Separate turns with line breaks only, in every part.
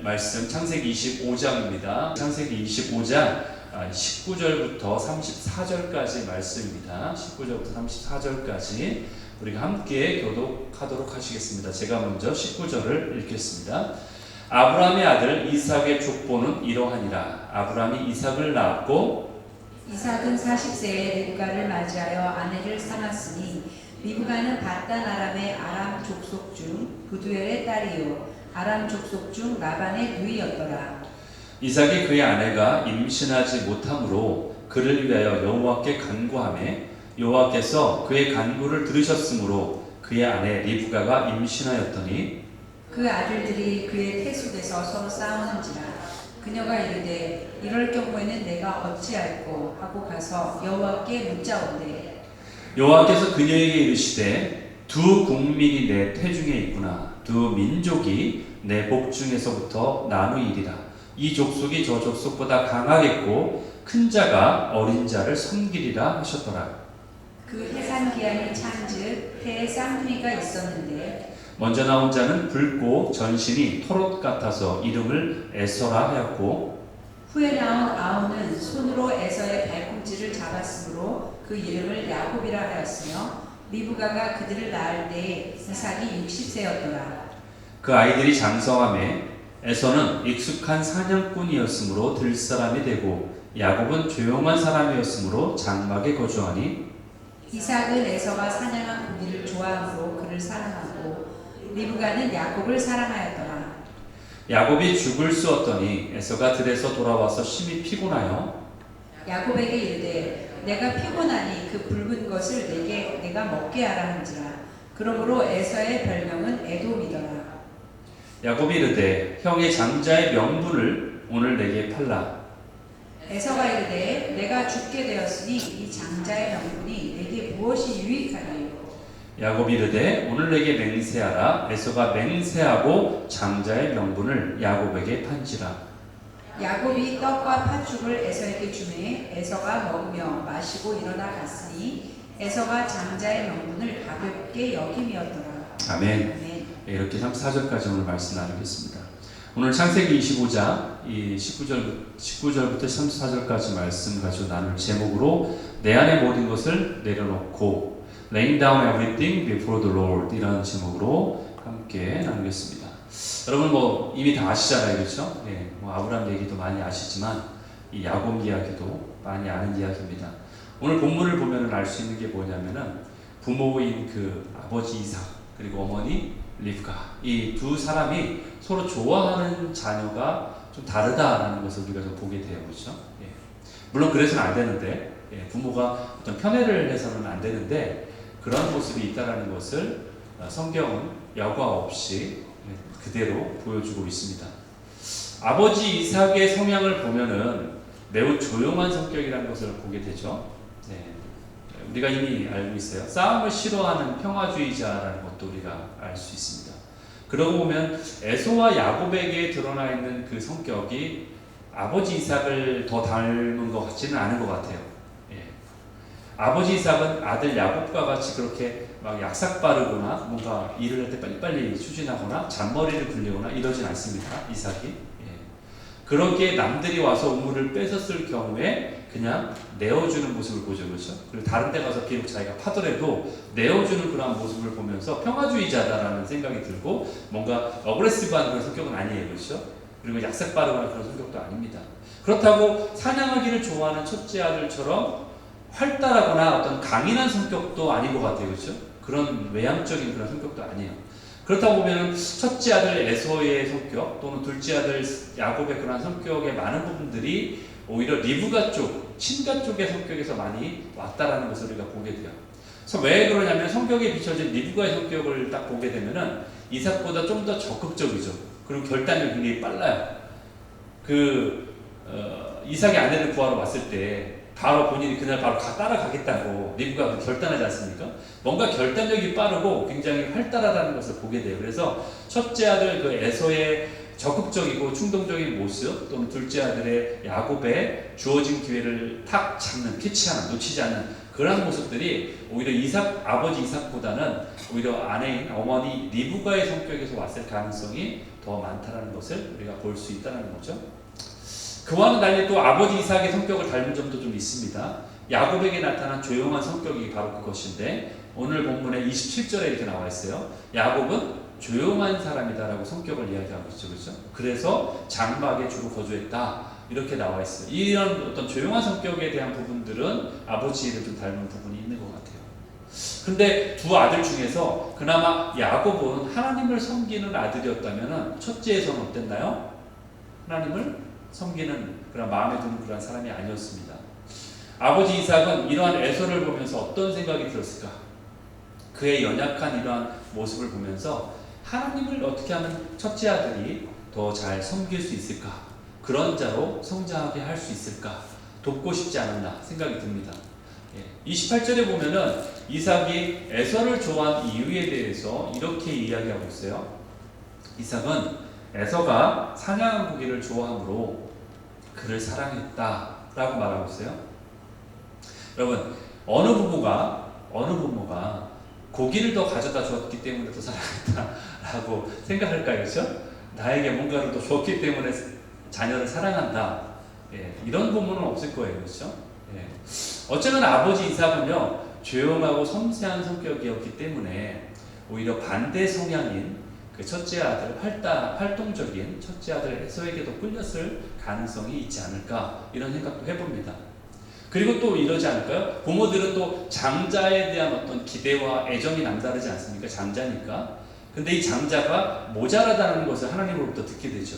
말씀 창세기 25장입니다. 창세기 25장 19절부터 34절까지 말씀입니다. 19절부터 34절까지 우리가 함께 교독하도록 하시겠습니다. 제가 먼저 19절을 읽겠습니다. 아브라함의 아들 이삭의 족보는 이러하니라. 아브라함이 이삭을 낳았고
이삭은 40세에 리브가를 맞이하여 아내를 삼았으니 리브가는 바단 아람의 아람 족속 중 부두엘의 딸이요 아람 족속 중 라반의 누이였더라.
이삭이 그의 아내가 임신하지 못함으로 그를 위하여 여호와께 간구하매 여호와께서 그의 간구를 들으셨으므로 그의 아내 리브가가 임신하였더니
그 아들들이 그의 태숙에서 서로 싸우는지라. 그녀가 이르되 이럴 경우에는 내가 어찌할꼬 하고 가서 여호와께 묻자오되
여호와께서 그녀에게 이르시되 두 국민이 내 태중에 있구나. 두 민족이 내 복중에서부터 나누이리라. 이 족속이 저 족속보다 강하겠고 큰 자가 어린 자를 섬기리라 하셨더라.
그 해산 기한이 찬즉 태에 쌍둥이가 있었는데
먼저 나온 자는 붉고 전신이 토롯 같아서 이름을 에서라 하였고
후에 나온 아우는 손으로 에서의 발꿈치를 잡았으므로 그 이름을 야곱이라 하였으며 리브가가 그들을 낳을 때에 이삭이 60세였더라.
그 아이들이 장성함에 에서는 익숙한 사냥꾼이었으므로 들사람이 되고 야곱은 조용한 사람이었으므로 장막에 거주하니
이삭은 에서가 사냥한 고기를 좋아하므로 그를 사랑하고 리브가는 야곱을 사랑하였더라.
야곱이 죽을 쑤었더니 에서가 들에서 돌아와서 심히 피곤하여
야곱에게 이르되 내가 피곤하니 그 붉은 것을 내가 먹게 하라 한지라. 그러므로 에서의 별명은 에돔이더라.
야곱이 이르되 형의 장자의 명분을 오늘 내게 팔라.
에서가 이르되 내가 죽게 되었으니 이 장자의 명분이 내게 무엇이 유익하리요.
야곱이 이르되 오늘 내게 맹세하라. 에서가 맹세하고 장자의 명분을 야곱에게 판지라.
야곱이 떡과 팥죽을 에서에게 주매 에서가 먹으며 마시고 일어나 갔으니 에서가 장자의 명분을 가볍게 여김이었더라.
아멘. 이렇게 34절까지 오늘 말씀 나누겠습니다. 오늘 창세기 25장 19절부터 34절까지 말씀 가지고 나눌 제목으로 내 안의 모든 것을 내려놓고 Laying down everything before the Lord 이라는 제목으로 함께 나누겠습니다. 여러분 이미 다 아시잖아요, 그렇죠? 예, 아브라함 얘기도 많이 아시지만 이 야곱 이야기도 많이 아는 이야기입니다. 오늘 본문을 보면 알 수 있는 게 뭐냐면은 부모인 그 아버지 이삭 그리고 어머니 리브가 이 두 사람이 서로 좋아하는 자녀가 좀 다르다라는 것을 우리가 좀 보게 돼요, 그렇죠? 예. 물론 그래서는 안 되는데 부모가 어떤 편애를 해서는 안 되는데 그런 모습이 있다라는 것을 성경은 여과 없이 그대로 보여주고 있습니다. 아버지 이삭의 성향을 보면은 매우 조용한 성격이라는 것을 보게 되죠. 네. 우리가 이미 알고 있어요. 싸움을 싫어하는 평화주의자라는 것도 우리가 알 수 있습니다. 그러고 보면 에서와 야곱에게 드러나 있는 그 성격이 아버지 이삭을 더 닮은 것 같지는 않은 것 같아요. 예. 아버지 이삭은 아들 야곱과 같이 그렇게 막 약삭 빠르거나 뭔가 일을 할 때 빨리빨리 추진하거나 잔머리를 굴리거나 이러진 않습니다. 이삭이. 그렇게 남들이 와서 우물을 뺏었을 경우에 그냥 내어주는 모습을 보죠, 그렇죠? 그리고 다른 데 가서 비록 자기가 파더라도 내어주는 그런 모습을 보면서 평화주의자다라는 생각이 들고 뭔가 어그레시브한 그런 성격은 아니에요, 그렇죠? 그리고 약삭 빠르거나 그런 성격도 아닙니다. 그렇다고 사냥하기를 좋아하는 첫째 아들처럼 활달하거나 어떤 강인한 성격도 아닌 것 같아요, 그렇죠? 그런 외향적인 그런 성격도 아니에요. 그렇다고 보면 첫째 아들 에서의 성격 또는 둘째 아들 야곱의 그런 성격의 많은 부분들이 오히려 리브가 쪽, 친가 쪽의 성격에서 많이 왔다라는 것을 우리가 보게 돼요. 그래서 왜 그러냐면 성격에 비춰진 리브가의 성격을 딱 보게 되면은 이삭보다 좀 더 적극적이죠. 그리고 결단력이 굉장히 빨라요. 이삭의 아내를 구하러 왔을 때 바로 본인이 그날 바로 따라가겠다고 리브가 결단하지 않습니까? 뭔가 결단력이 빠르고 굉장히 활달하다는 것을 보게 돼요. 그래서 첫째 아들 그 에서의 적극적이고 충동적인 모습 또는 둘째 아들의 야곱의 주어진 기회를 탁 잡는, 캐치하는, 놓치지 않는 그런 모습들이 오히려 아버지 이삭보다는 오히려 아내인 어머니 리브가의 성격에서 왔을 가능성이 더 많다는 것을 우리가 볼 수 있다는 거죠. 그와는 달리 또 아버지 이삭의 성격을 닮은 점도 좀 있습니다. 야곱에게 나타난 조용한 성격이 바로 그것인데 오늘 본문의 27절에 이렇게 나와 있어요. 야곱은 조용한 사람이다라고 성격을 이야기하고 있죠, 그렇죠? 그래서 장막에 주로 거주했다 이렇게 나와 있어요. 이런 어떤 조용한 성격에 대한 부분들은 아버지를 좀 닮은 부분이 있는 것 같아요. 근데 두 아들 중에서 그나마 야곱은 하나님을 섬기는 아들이었다면 첫째에서는 어땠나요? 하나님을 섬기는 그런 마음에 드는 그런 사람이 아니었습니다. 아버지 이삭은 이러한 에서를 보면서 어떤 생각이 들었을까? 그의 연약한 이러한 모습을 보면서 하나님을 어떻게 하면 첫째 아들이 더 잘 섬길 수 있을까? 그런 자로 성장하게 할 수 있을까? 돕고 싶지 않았나 생각이 듭니다. 28절에 보면은 이삭이 에서를 좋아한 이유에 대해서 이렇게 이야기하고 있어요. 이삭은 에서가 사냥한 고기를 좋아하므로 그를 사랑했다 라고 말하고 있어요. 여러분, 어느 부모가 고기를 더 가져다 주었기 때문에 더 사랑했다 라고 생각할까요? 그렇죠? 나에게 뭔가를 더 줬기 때문에 자녀를 사랑한다, 이런 부모는 없을 거예요. 그렇죠? 어쩌면 아버지 이삭은요 조용하고 섬세한 성격이었기 때문에 오히려 반대 성향인 그 첫째 아들, 활동적인 첫째 아들 에서에게도 끌렸을 가능성이 있지 않을까 이런 생각도 해봅니다. 그리고 또 이러지 않을까요? 부모들은 또 장자에 대한 어떤 기대와 애정이 남다르지 않습니까? 장자니까. 근데 이 장자가 모자라다는 것을 하나님으로부터 듣게 되죠.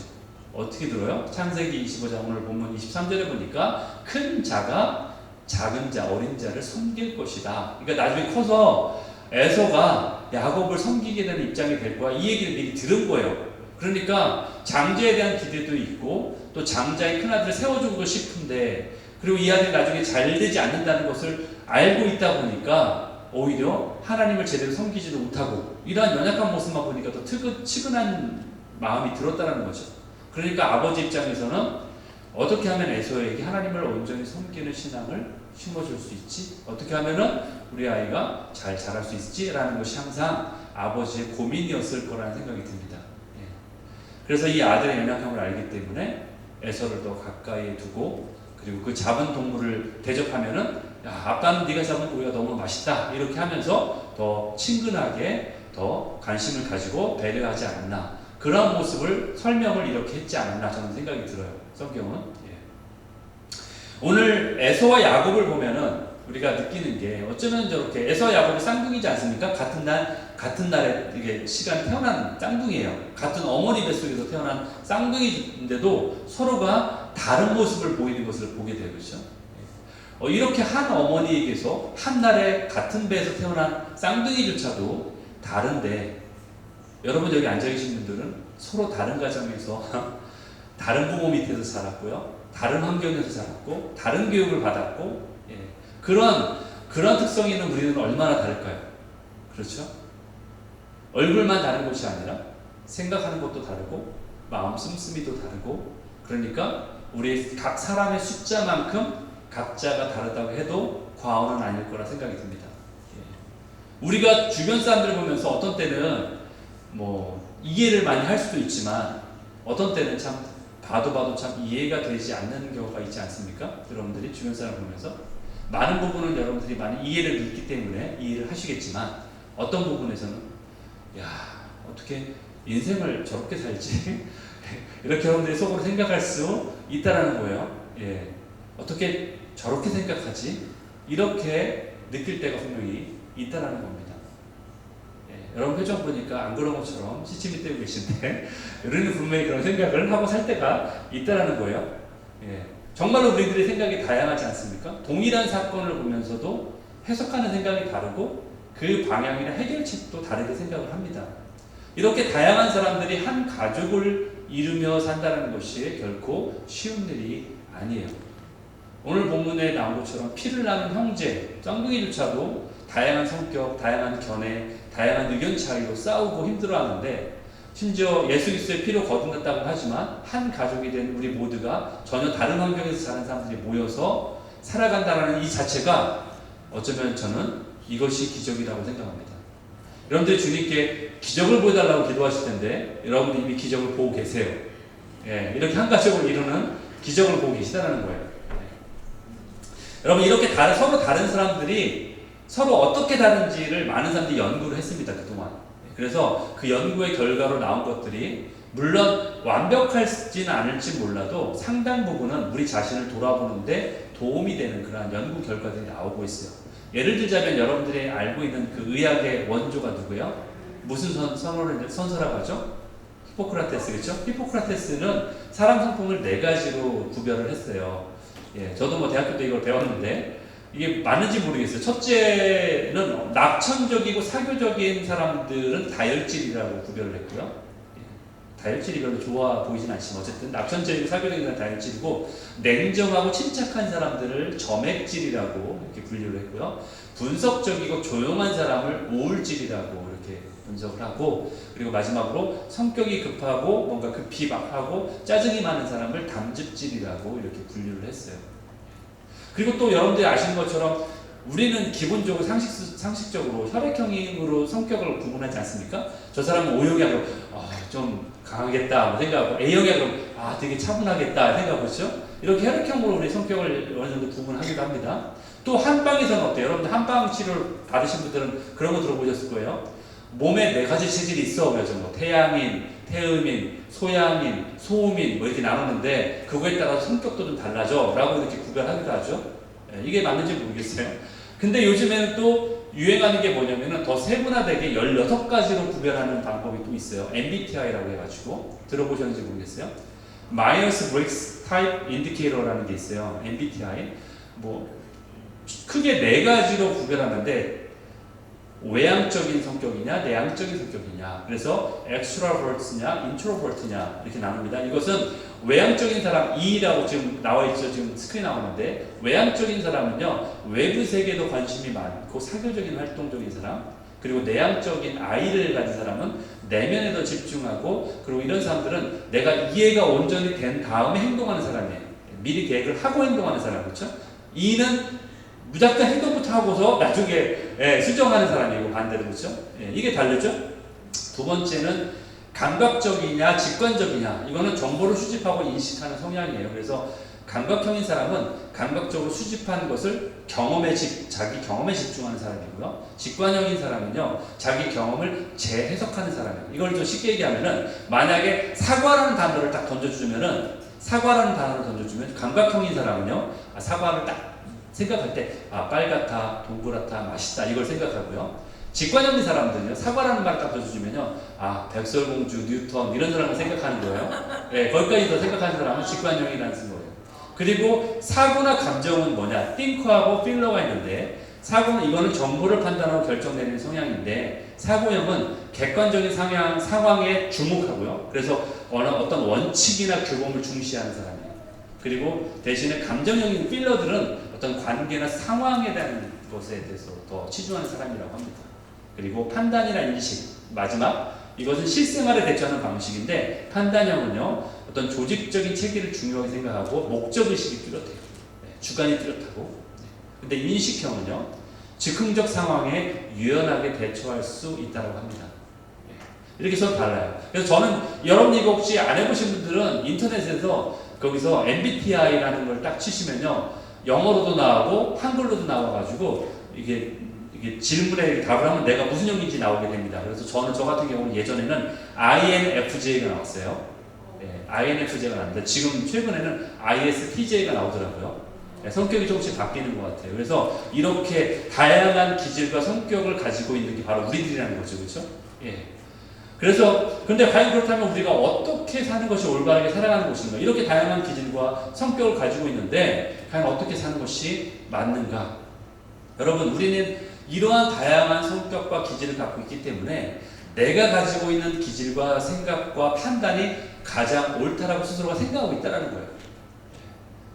어떻게 들어요? 창세기 25장 오늘 본문 23절에 보니까 큰 자가 작은 자, 어린 자를 섬길 것이다. 그러니까 나중에 커서 에서가 야곱을 섬기게 되는 입장이 될 거야. 이 얘기를 미리 들은 거예요. 그러니까 장자에 대한 기대도 있고 또 장자의 큰아들을 세워주고 싶은데 그리고 이 아들이 나중에 잘 되지 않는다는 것을 알고 있다 보니까 오히려 하나님을 제대로 섬기지도 못하고 이러한 연약한 모습만 보니까 더 치근한 마음이 들었다는 거죠. 그러니까 아버지 입장에서는 어떻게 하면 에서에게 하나님을 온전히 섬기는 신앙을 심어줄 수 있지? 어떻게 하면은 우리 아이가 잘 자랄 수 있지라는 것이 항상 아버지의 고민이었을 거라는 생각이 듭니다. 그래서 이 아들의 연약함을 알기 때문에 에서를 더 가까이에 두고 그리고 그 잡은 동물을 대접하면은 야, 아빠는 네가 잡은 고기가 너무 맛있다 이렇게 하면서 더 친근하게 더 관심을 가지고 배려하지 않았나 그런 모습을 설명을 이렇게 했지 않았나 저는 생각이 들어요. 성경은. 오늘 에서와 야곱을 보면은 우리가 느끼는 게 어쩌면 저렇게 에서와 야곱이 쌍둥이지 않습니까? 같은 날에 이게 시간 태어난 쌍둥이에요. 같은 어머니 뱃속에서 태어난 쌍둥이인데도 서로가 다른 모습을 보이는 것을 보게 되죠. 그렇죠? 이렇게 한 어머니에게서 한 날에 같은 배에서 태어난 쌍둥이조차도 다른데 여러분 여기 앉아 계신 분들은 서로 다른 가정에서 다른 부모 밑에서 자랐고요. 다른 환경에서 자랐고 다른 교육을 받았고 그런 특성이 있는 우리는 얼마나 다를까요? 그렇죠? 얼굴만 다른 것이 아니라 생각하는 것도 다르고 마음 씀씀이도 다르고 그러니까 우리 각 사람의 숫자만큼 각자가 다르다고 해도 과언은 아닐 거라 생각이 듭니다. 우리가 주변 사람들을 보면서 어떤 때는 이해를 많이 할 수도 있지만 어떤 때는 참 봐도 참 이해가 되지 않는 경우가 있지 않습니까? 여러분들이 주변 사람을 보면서 많은 부분은 여러분들이 많이 이해를 믿기 때문에 이해를 하시겠지만 어떤 부분에서는 야 어떻게 인생을 저렇게 살지? 이렇게 여러분들이 속으로 생각할 수 있다라는 거예요. 어떻게 저렇게 생각하지? 이렇게 느낄 때가 분명히 있다라는 겁니다. 여러분 표정 보니까 안 그런 것처럼 시침이 떼고 계신데 우리는 분명히 그런 생각을 하고 살 때가 있다라는 거예요. 정말로 우리들의 생각이 다양하지 않습니까? 동일한 사건을 보면서도 해석하는 생각이 다르고 그 방향이나 해결책도 다르게 생각을 합니다. 이렇게 다양한 사람들이 한 가족을 이루며 산다는 것이 결코 쉬운 일이 아니에요. 오늘 본문에 나온 것처럼 피를 나는 형제, 쌍둥이조차도 다양한 성격, 다양한 견해, 다양한 의견 차이로 싸우고 힘들어하는데 심지어 예수 그리스도의 피로 거듭났다고 하지만 한 가족이 된 우리 모두가 전혀 다른 환경에서 자란 사람들이 모여서 살아간다는 이 자체가 어쩌면 저는 이것이 기적이라고 생각합니다. 여러분들이 주님께 기적을 보여달라고 기도하실 텐데 여러분들이 이미 기적을 보고 계세요. 예, 이렇게 한 가족을 이루는 기적을 보고 계시다는 거예요. 여러분 이렇게 서로 다른 사람들이 서로 어떻게 다른지를 많은 사람들이 연구를 했습니다. 그동안. 그래서 그 연구의 결과로 나온 것들이 물론 완벽할지는 않을지 몰라도 상당 부분은 우리 자신을 돌아보는데 도움이 되는 그러한 연구 결과들이 나오고 있어요. 예를 들자면 여러분들이 알고 있는 그 의학의 원조가 누구예요? 무슨 선서라고 하죠? 히포크라테스, 그렇죠? 히포크라테스는 사람 성품을 4가지로 구별을 했어요. 예, 저도 뭐 대학교 때 이걸 배웠는데 이게 맞는지 모르겠어요. 첫째는 낙천적이고 사교적인 사람들은 다혈질이라고 구별을 했고요. 예, 다혈질이 별로 좋아 보이진 않지만 어쨌든 낙천적이고 사교적인 사람은 다혈질이고, 냉정하고 침착한 사람들을 점액질이라고 이렇게 분류를 했고요. 분석적이고 조용한 사람을 우울질이라고 이렇게 분석을 하고, 그리고 마지막으로 성격이 급하고 뭔가 급히 막 하고 짜증이 많은 사람을 담즙질이라고 이렇게 분류를 했어요. 그리고 또 여러분들이 아시는 것처럼 우리는 기본적으로 상식적으로 혈액형으로 성격을 구분하지 않습니까? 저 사람은 O형이야, 좀 강하겠다 생각하고, A형이야, 되게 차분하겠다 생각하고, 그렇죠? 이렇게 혈액형으로 우리 성격을 어느 정도 구분하기도 합니다. 또 한방에서는 어때요? 여러분들 한방 치료를 받으신 분들은 그런 거 들어보셨을 거예요. 몸에 4가지 체질이 있어. 그래서 뭐 태양인, 태음인, 소양인, 소음인 뭐 이렇게 나누는데 그거에 따라 성격도 좀 달라져 라고 이렇게 구별하기도 하죠. 이게 맞는지 모르겠어요. 근데 요즘에는 또 유행하는 게 뭐냐면은 더 세분화되게 16가지로 구별하는 방법이 또 있어요. MBTI라고 해가지고 들어보셨는지 모르겠어요. 마이어스 브릭스 타입 인디케이터라는 게 있어요. MBTI. 뭐 크게 4가지로 구별하는데 외향적인 성격이냐 내향적인 성격이냐, 그래서 extrovert냐 introvert냐 이렇게 나눕니다. 이것은 외향적인 사람 E라고 지금 나와있죠. 지금 스크린 나오는데, 외향적인 사람은요 외부 세계에도 관심이 많고 사교적인 활동적인 사람, 그리고 내향적인 I를 가진 사람은 내면에 더 집중하고, 그리고 이런 사람들은 내가 이해가 온전히 된 다음에 행동하는 사람이에요. 미리 계획을 하고 행동하는 사람, 그렇죠? E는 무작정 행동부터 하고서 나중에 수정하는 사람이고 반대로, 그렇죠? 이게 다르죠? 두 번째는 감각적이냐 직관적이냐, 이거는 정보를 수집하고 인식하는 성향이에요. 그래서 감각형인 사람은 감각적으로 수집한 것을 자기 경험에 집중하는 사람이고요. 직관형인 사람은요 자기 경험을 재해석하는 사람이에요. 이걸 좀 쉽게 얘기하면은, 만약에 사과라는 단어를 딱 던져주면은, 감각형인 사람은요 사과를 딱 생각할 때 빨갛다, 동그랗다, 맛있다 이걸 생각하고요. 직관형인 사람들은요 사과라는 말을 딱 던져주면요 백설공주, 뉴턴 이런 사람을 생각하는 거예요. 거기까지 더 생각하는 사람은 직관형이라는 거예요. 그리고 사고나 감정은 뭐냐, 띵크하고 필러가 있는데, 사고는 이거는 정보를 판단하고 결정 내리는 성향인데, 사고형은 객관적인 상황에 주목하고요. 그래서 어떤 원칙이나 규범을 중시하는 사람이에요. 그리고 대신에 감정형인 필러들은 어떤 관계나 상황에 대한 것에 대해서 더 치중하는 사람이라고 합니다. 그리고 판단이나 인식, 마지막, 이것은 실생활에 대처하는 방식인데, 판단형은요 어떤 조직적인 체계를 중요하게 생각하고 목적의식이 뚜렷해요. 주관이 뚜렷하고. 근데 인식형은요 즉흥적 상황에 유연하게 대처할 수 있다고 합니다. 이렇게 서로 달라요. 그래서 저는, 여러분 이거 혹시 안 해보신 분들은 인터넷에서 거기서 MBTI라는 걸 딱 치시면요 영어로도 나오고 한글로도 나와가지고 이게 질문에 답을 하면 내가 무슨 형인지 나오게 됩니다. 그래서 저 같은 경우는 예전에는 INFJ가 나왔어요. INFJ가 나왔는데 지금 최근에는 ISTJ가 나오더라고요. 성격이 조금씩 바뀌는 것 같아요. 그래서 이렇게 다양한 기질과 성격을 가지고 있는 게 바로 우리들이라는 거죠, 그렇죠? 그래서 근데 과연 그렇다면 우리가 어떻게 사는 것이 올바르게 살아가는 것인가? 이렇게 다양한 기질과 성격을 가지고 있는데 과연 어떻게 사는 것이 맞는가? 여러분, 우리는 이러한 다양한 성격과 기질을 갖고 있기 때문에 내가 가지고 있는 기질과 생각과 판단이 가장 옳다라고 스스로가 생각하고 있다는 거예요.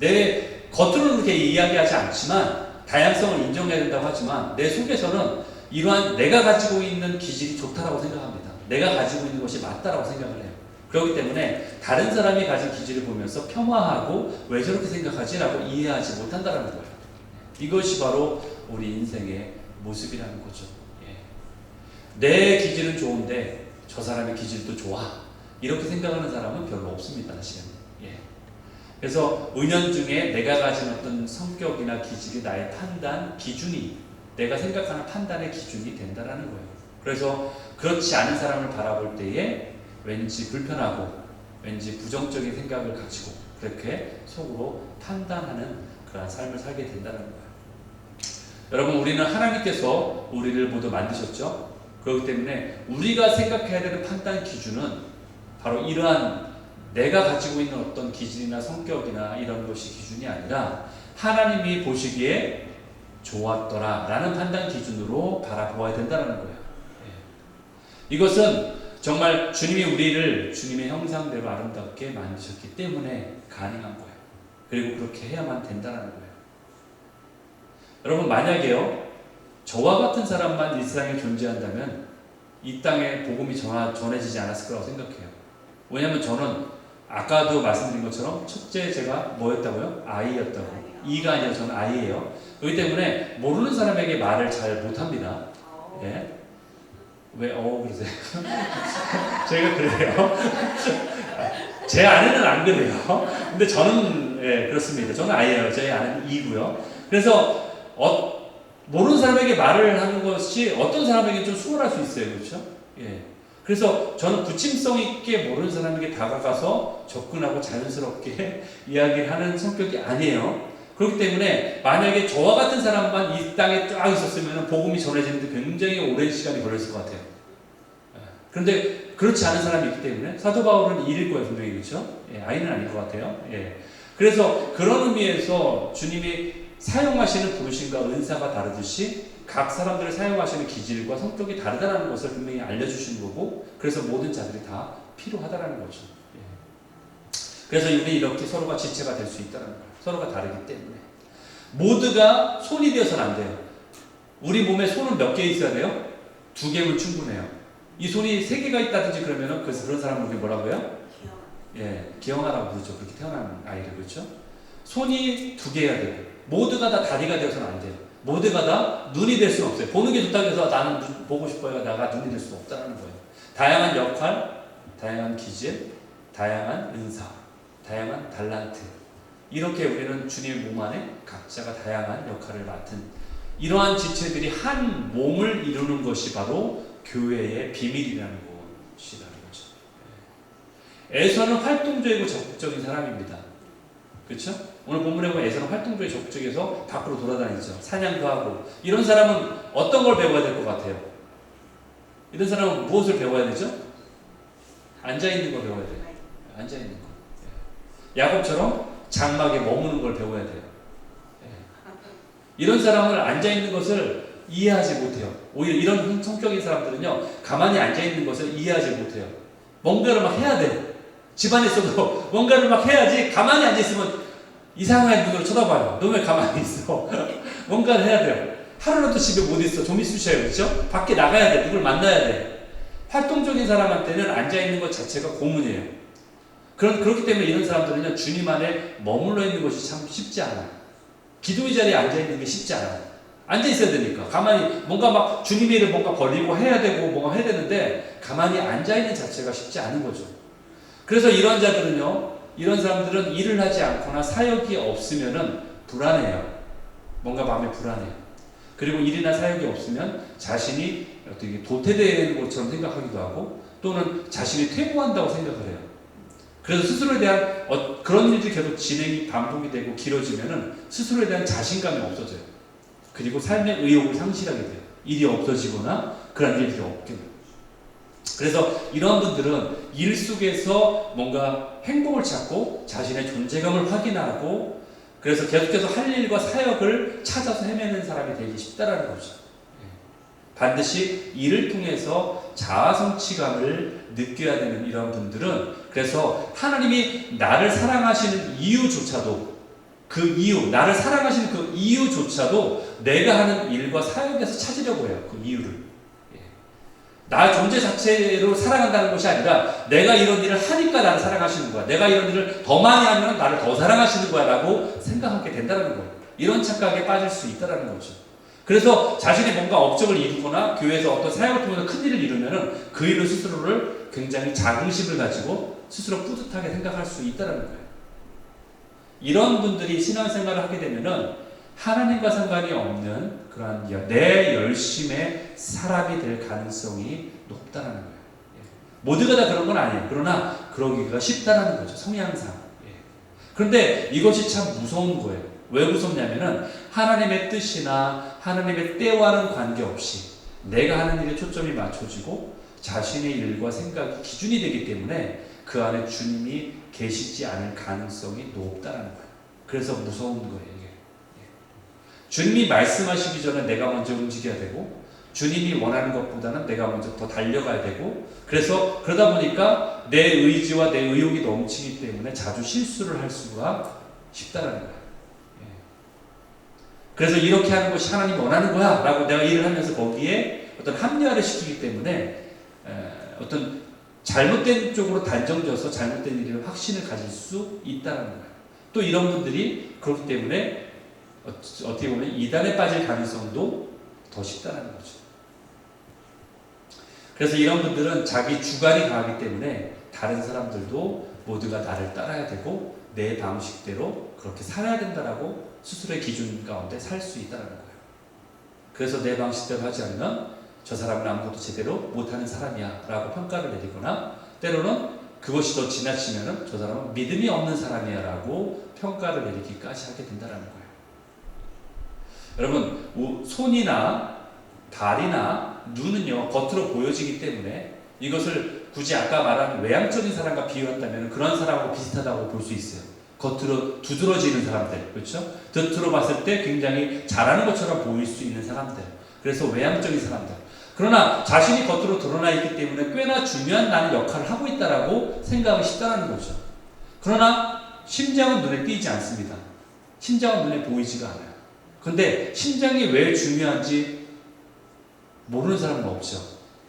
내 겉으로는 그렇게 이야기하지 않지만, 다양성을 인정해야 된다고 하지만 내 속에서는 이러한 내가 가지고 있는 기질이 좋다라고 생각합니다. 내가 가지고 있는 것이 맞다라고 생각을 해요. 그렇기 때문에 다른 사람이 가진 기질을 보면서 폄하하고 왜 저렇게 생각하지? 라고 이해하지 못한다는 거예요. 이것이 바로 우리 인생의 모습이라는 거죠. 내 기질은 좋은데 저 사람의 기질도 좋아. 이렇게 생각하는 사람은 별로 없습니다. 사실은. 예. 그래서 은연중에 내가 가진 어떤 성격이나 기질이 나의 판단 기준이, 내가 생각하는 판단의 기준이 된다라는 거예요. 그래서 그렇지 않은 사람을 바라볼 때에 왠지 불편하고 왠지 부정적인 생각을 가지고 그렇게 속으로 판단하는 그런 삶을 살게 된다는 거예요. 여러분, 우리는 하나님께서 우리를 모두 만드셨죠. 그렇기 때문에 우리가 생각해야 되는 판단 기준은 바로 이러한 내가 가지고 있는 어떤 기질이나 성격이나 이런 것이 기준이 아니라 하나님이 보시기에 좋았더라 라는 판단 기준으로 바라보아야 된다는 거예요. 이것은 정말 주님이 우리를 주님의 형상대로 아름답게 만드셨기 때문에 가능한 거예요. 그리고 그렇게 해야만 된다는 거예요. 여러분, 만약에요, 저와 같은 사람만 이 세상에 존재한다면 이 땅에 복음이 전해지지 않았을 거라고 생각해요. 왜냐하면 저는 아까도 말씀드린 것처럼 첫째 제가 뭐였다고요? 아이였다고. 이가 아니라 저는 아이예요. 그렇기 때문에 모르는 사람에게 말을 잘 못합니다. 예. 왜 그러세요? 제가 그래요. 제 아내는 안 그래요. 근데 저는 그렇습니다. 저는 아이예요. 제 아내는 이고요. 그래서 모르는 사람에게 말을 하는 것이 어떤 사람에게 좀 수월할 수 있어요. 그렇죠? 예. 그래서 저는 부침성 있게 모르는 사람에게 다가가서 접근하고 자연스럽게 이야기를 하는 성격이 아니에요. 그렇기 때문에 만약에 저와 같은 사람만 이 땅에 쫙 있었으면 복음이 전해지는데 굉장히 오랜 시간이 걸렸을 것 같아요. 그런데 그렇지 않은 사람이 있기 때문에 사도 바울은 일일 거예요. 분명히. 그렇죠? 예, 아이는 아닐 것 같아요. 예. 그래서 그런 의미에서 주님이 사용하시는 부르심과 은사가 다르듯이 각 사람들을 사용하시는 기질과 성격이 다르다는 것을 분명히 알려주시는 거고, 그래서 모든 자들이 다 필요하다는 거죠. 예. 그래서 우리 이렇게 서로가 지체가 될 수 있다는 거예요. 서로가 다르기 때문에. 모두가 손이 되어서는 안 돼요. 우리 몸에 손은 몇 개 있어야 돼요? 2개면 충분해요. 이 손이 3개가 있다든지 그러면은 그런 사람을 우리 뭐라고요? 예, 기형아라고 부르죠. 그렇게 태어난 아이를. 그렇죠? 손이 2개여야 돼요. 모두가 다 다리가 되어서는 안 돼요. 모두가 다 눈이 될 수는 없어요. 보는 게 좋다고 해서 나는 보고 싶어요. 내가 눈이 될 수 없다는 거예요. 다양한 역할, 다양한 기질, 다양한 은사, 다양한 달란트. 이렇게 우리는 주님의 몸 안에 각자가 다양한 역할을 맡은 이러한 지체들이 한 몸을 이루는 것이 바로 교회의 비밀이라는 것이라는 거죠. 에서는 활동적이고 적극적인 사람입니다. 그렇죠? 오늘 본문에 보면 에서는 활동적이고 적극적이어서 밖으로 돌아다니죠. 사냥도 하고. 이런 사람은 어떤 걸 배워야 될 것 같아요? 이런 사람은 무엇을 배워야 되죠? 앉아있는 걸 배워야 돼요. 앉아있는 거. 야곱처럼 장막에 머무는 걸 배워야 돼요. 이런 사람을 앉아있는 것을 이해하지 못해요. 오히려 이런 성격인 사람들은요, 가만히 앉아있는 것을 이해하지 못해요. 뭔가를 막 해야 돼요. 집안에 있어도 뭔가를 막 해야지. 가만히 앉아있으면 이상한 눈으로 쳐다봐요. 너 왜 가만히 있어? 뭔가를 해야 돼요. 하루라도 집에 못 있어. 좀 있으셔야, 그렇죠? 밖에 나가야 돼. 누굴 만나야 돼. 활동적인 사람한테는 앉아있는 것 자체가 고문이에요. 그렇기 때문에 이런 사람들은요, 주님 안에 머물러 있는 것이 참 쉽지 않아요. 기도의 자리에 앉아있는 게 쉽지 않아요. 앉아있어야 되니까. 가만히 뭔가 막 주님의 일을 뭔가 벌리고 해야 되고 뭔가 해야 되는데 가만히 앉아있는 자체가 쉽지 않은 거죠. 그래서 이런 자들은요, 이런 사람들은 일을 하지 않거나 사역이 없으면은 불안해요. 뭔가 마음에 불안해요. 그리고 일이나 사역이 없으면 자신이 어떻게 도태되는 것처럼 생각하기도 하고 또는 자신이 퇴보한다고 생각을 해요. 그래서 스스로에 대한 그런 일들이 계속 진행이 반복이 되고 길어지면은 스스로에 대한 자신감이 없어져요. 그리고 삶의 의욕을 상실하게 돼요. 일이 없어지거나 그런 일들이 없게 돼요. 그래서 이런 분들은 일 속에서 뭔가 행복을 찾고 자신의 존재감을 확인하고 그래서 계속해서 할 일과 사역을 찾아서 헤매는 사람이 되기 쉽다라는 거죠. 반드시 일을 통해서 자아 성취감을 느껴야 되는 이런 분들은 그래서 하나님이 나를 사랑하시는 이유조차도 나를 사랑하시는 그 이유조차도 내가 하는 일과 사역에서 찾으려고 해요. 그 이유를. 나 존재 자체로 사랑한다는 것이 아니라 내가 이런 일을 하니까 나를 사랑하시는 거야. 내가 이런 일을 더 많이 하면 나를 더 사랑하시는 거야 라고 생각하게 된다는 거예요. 이런 착각에 빠질 수 있다는 거죠. 그래서 자신이 뭔가 업적을 이루거나 교회에서 어떤 사역을 통해서 큰 일을 이루면은 그 일로 스스로를 굉장히 자긍심을 가지고 스스로 뿌듯하게 생각할 수 있다는 거예요. 이런 분들이 신앙생활을 하게 되면은 하나님과 상관이 없는 그러한 내 열심의 사람이 될 가능성이 높다는 거예요. 모두가 다 그런 건 아니에요. 그러나 그러기가 쉽다는 거죠. 성향상. 그런데 이것이 참 무서운 거예요. 왜 무섭냐면은 하나님의 뜻이나 하나님의 때와는 관계없이 내가 하는 일에 초점이 맞춰지고 자신의 일과 생각이 기준이 되기 때문에 그 안에 주님이 계시지 않을 가능성이 높다는 거예요. 그래서 무서운 거예요, 이게. 주님이 말씀하시기 전에 내가 먼저 움직여야 되고, 주님이 원하는 것보다는 내가 먼저 더 달려가야 되고, 그래서 그러다 보니까 내 의지와 내 의욕이 넘치기 때문에 자주 실수를 할 수가 쉽다는 거예요. 그래서 이렇게 하는 것이 하나님이 원하는 거야 라고 내가 일을 하면서 거기에 어떤 합리화를 시키기 때문에 어떤 잘못된 쪽으로 단정져서 잘못된 일에 확신을 가질 수 있다는 거예요. 또 이런 분들이 그렇기 때문에 어떻게 보면 이단에 빠질 가능성도 더 쉽다는 거죠. 그래서 이런 분들은 자기 주관이 강하기 때문에 다른 사람들도 모두가 나를 따라야 되고 내 방식대로 그렇게 살아야 된다라고 스스로의 기준 가운데 살 수 있다는 거예요. 그래서 내 방식대로 하지 않으면 저 사람은 아무것도 제대로 못하는 사람이야 라고 평가를 내리거나 때로는 그것이 더 지나치면 저 사람은 믿음이 없는 사람이야 라고 평가를 내리기까지 하게 된다는 거예요. 여러분, 손이나 발이나 눈은요 겉으로 보여지기 때문에 이것을 굳이 아까 말한 외향적인 사람과 비유한다면 그런 사람하고 비슷하다고 볼 수 있어요. 겉으로 두드러지는 사람들, 그렇죠? 겉으로 봤을 때 굉장히 잘하는 것처럼 보일 수 있는 사람들, 그래서 외향적인 사람들. 그러나 자신이 겉으로 드러나 있기 때문에 꽤나 중요한 나는 역할을 하고 있다라고 생각하기 쉽다는 거죠. 그러나 심장은 눈에 띄지 않습니다. 심장은 눈에 보이지가 않아요. 그런데 심장이 왜 중요한지 모르는 사람은 없죠.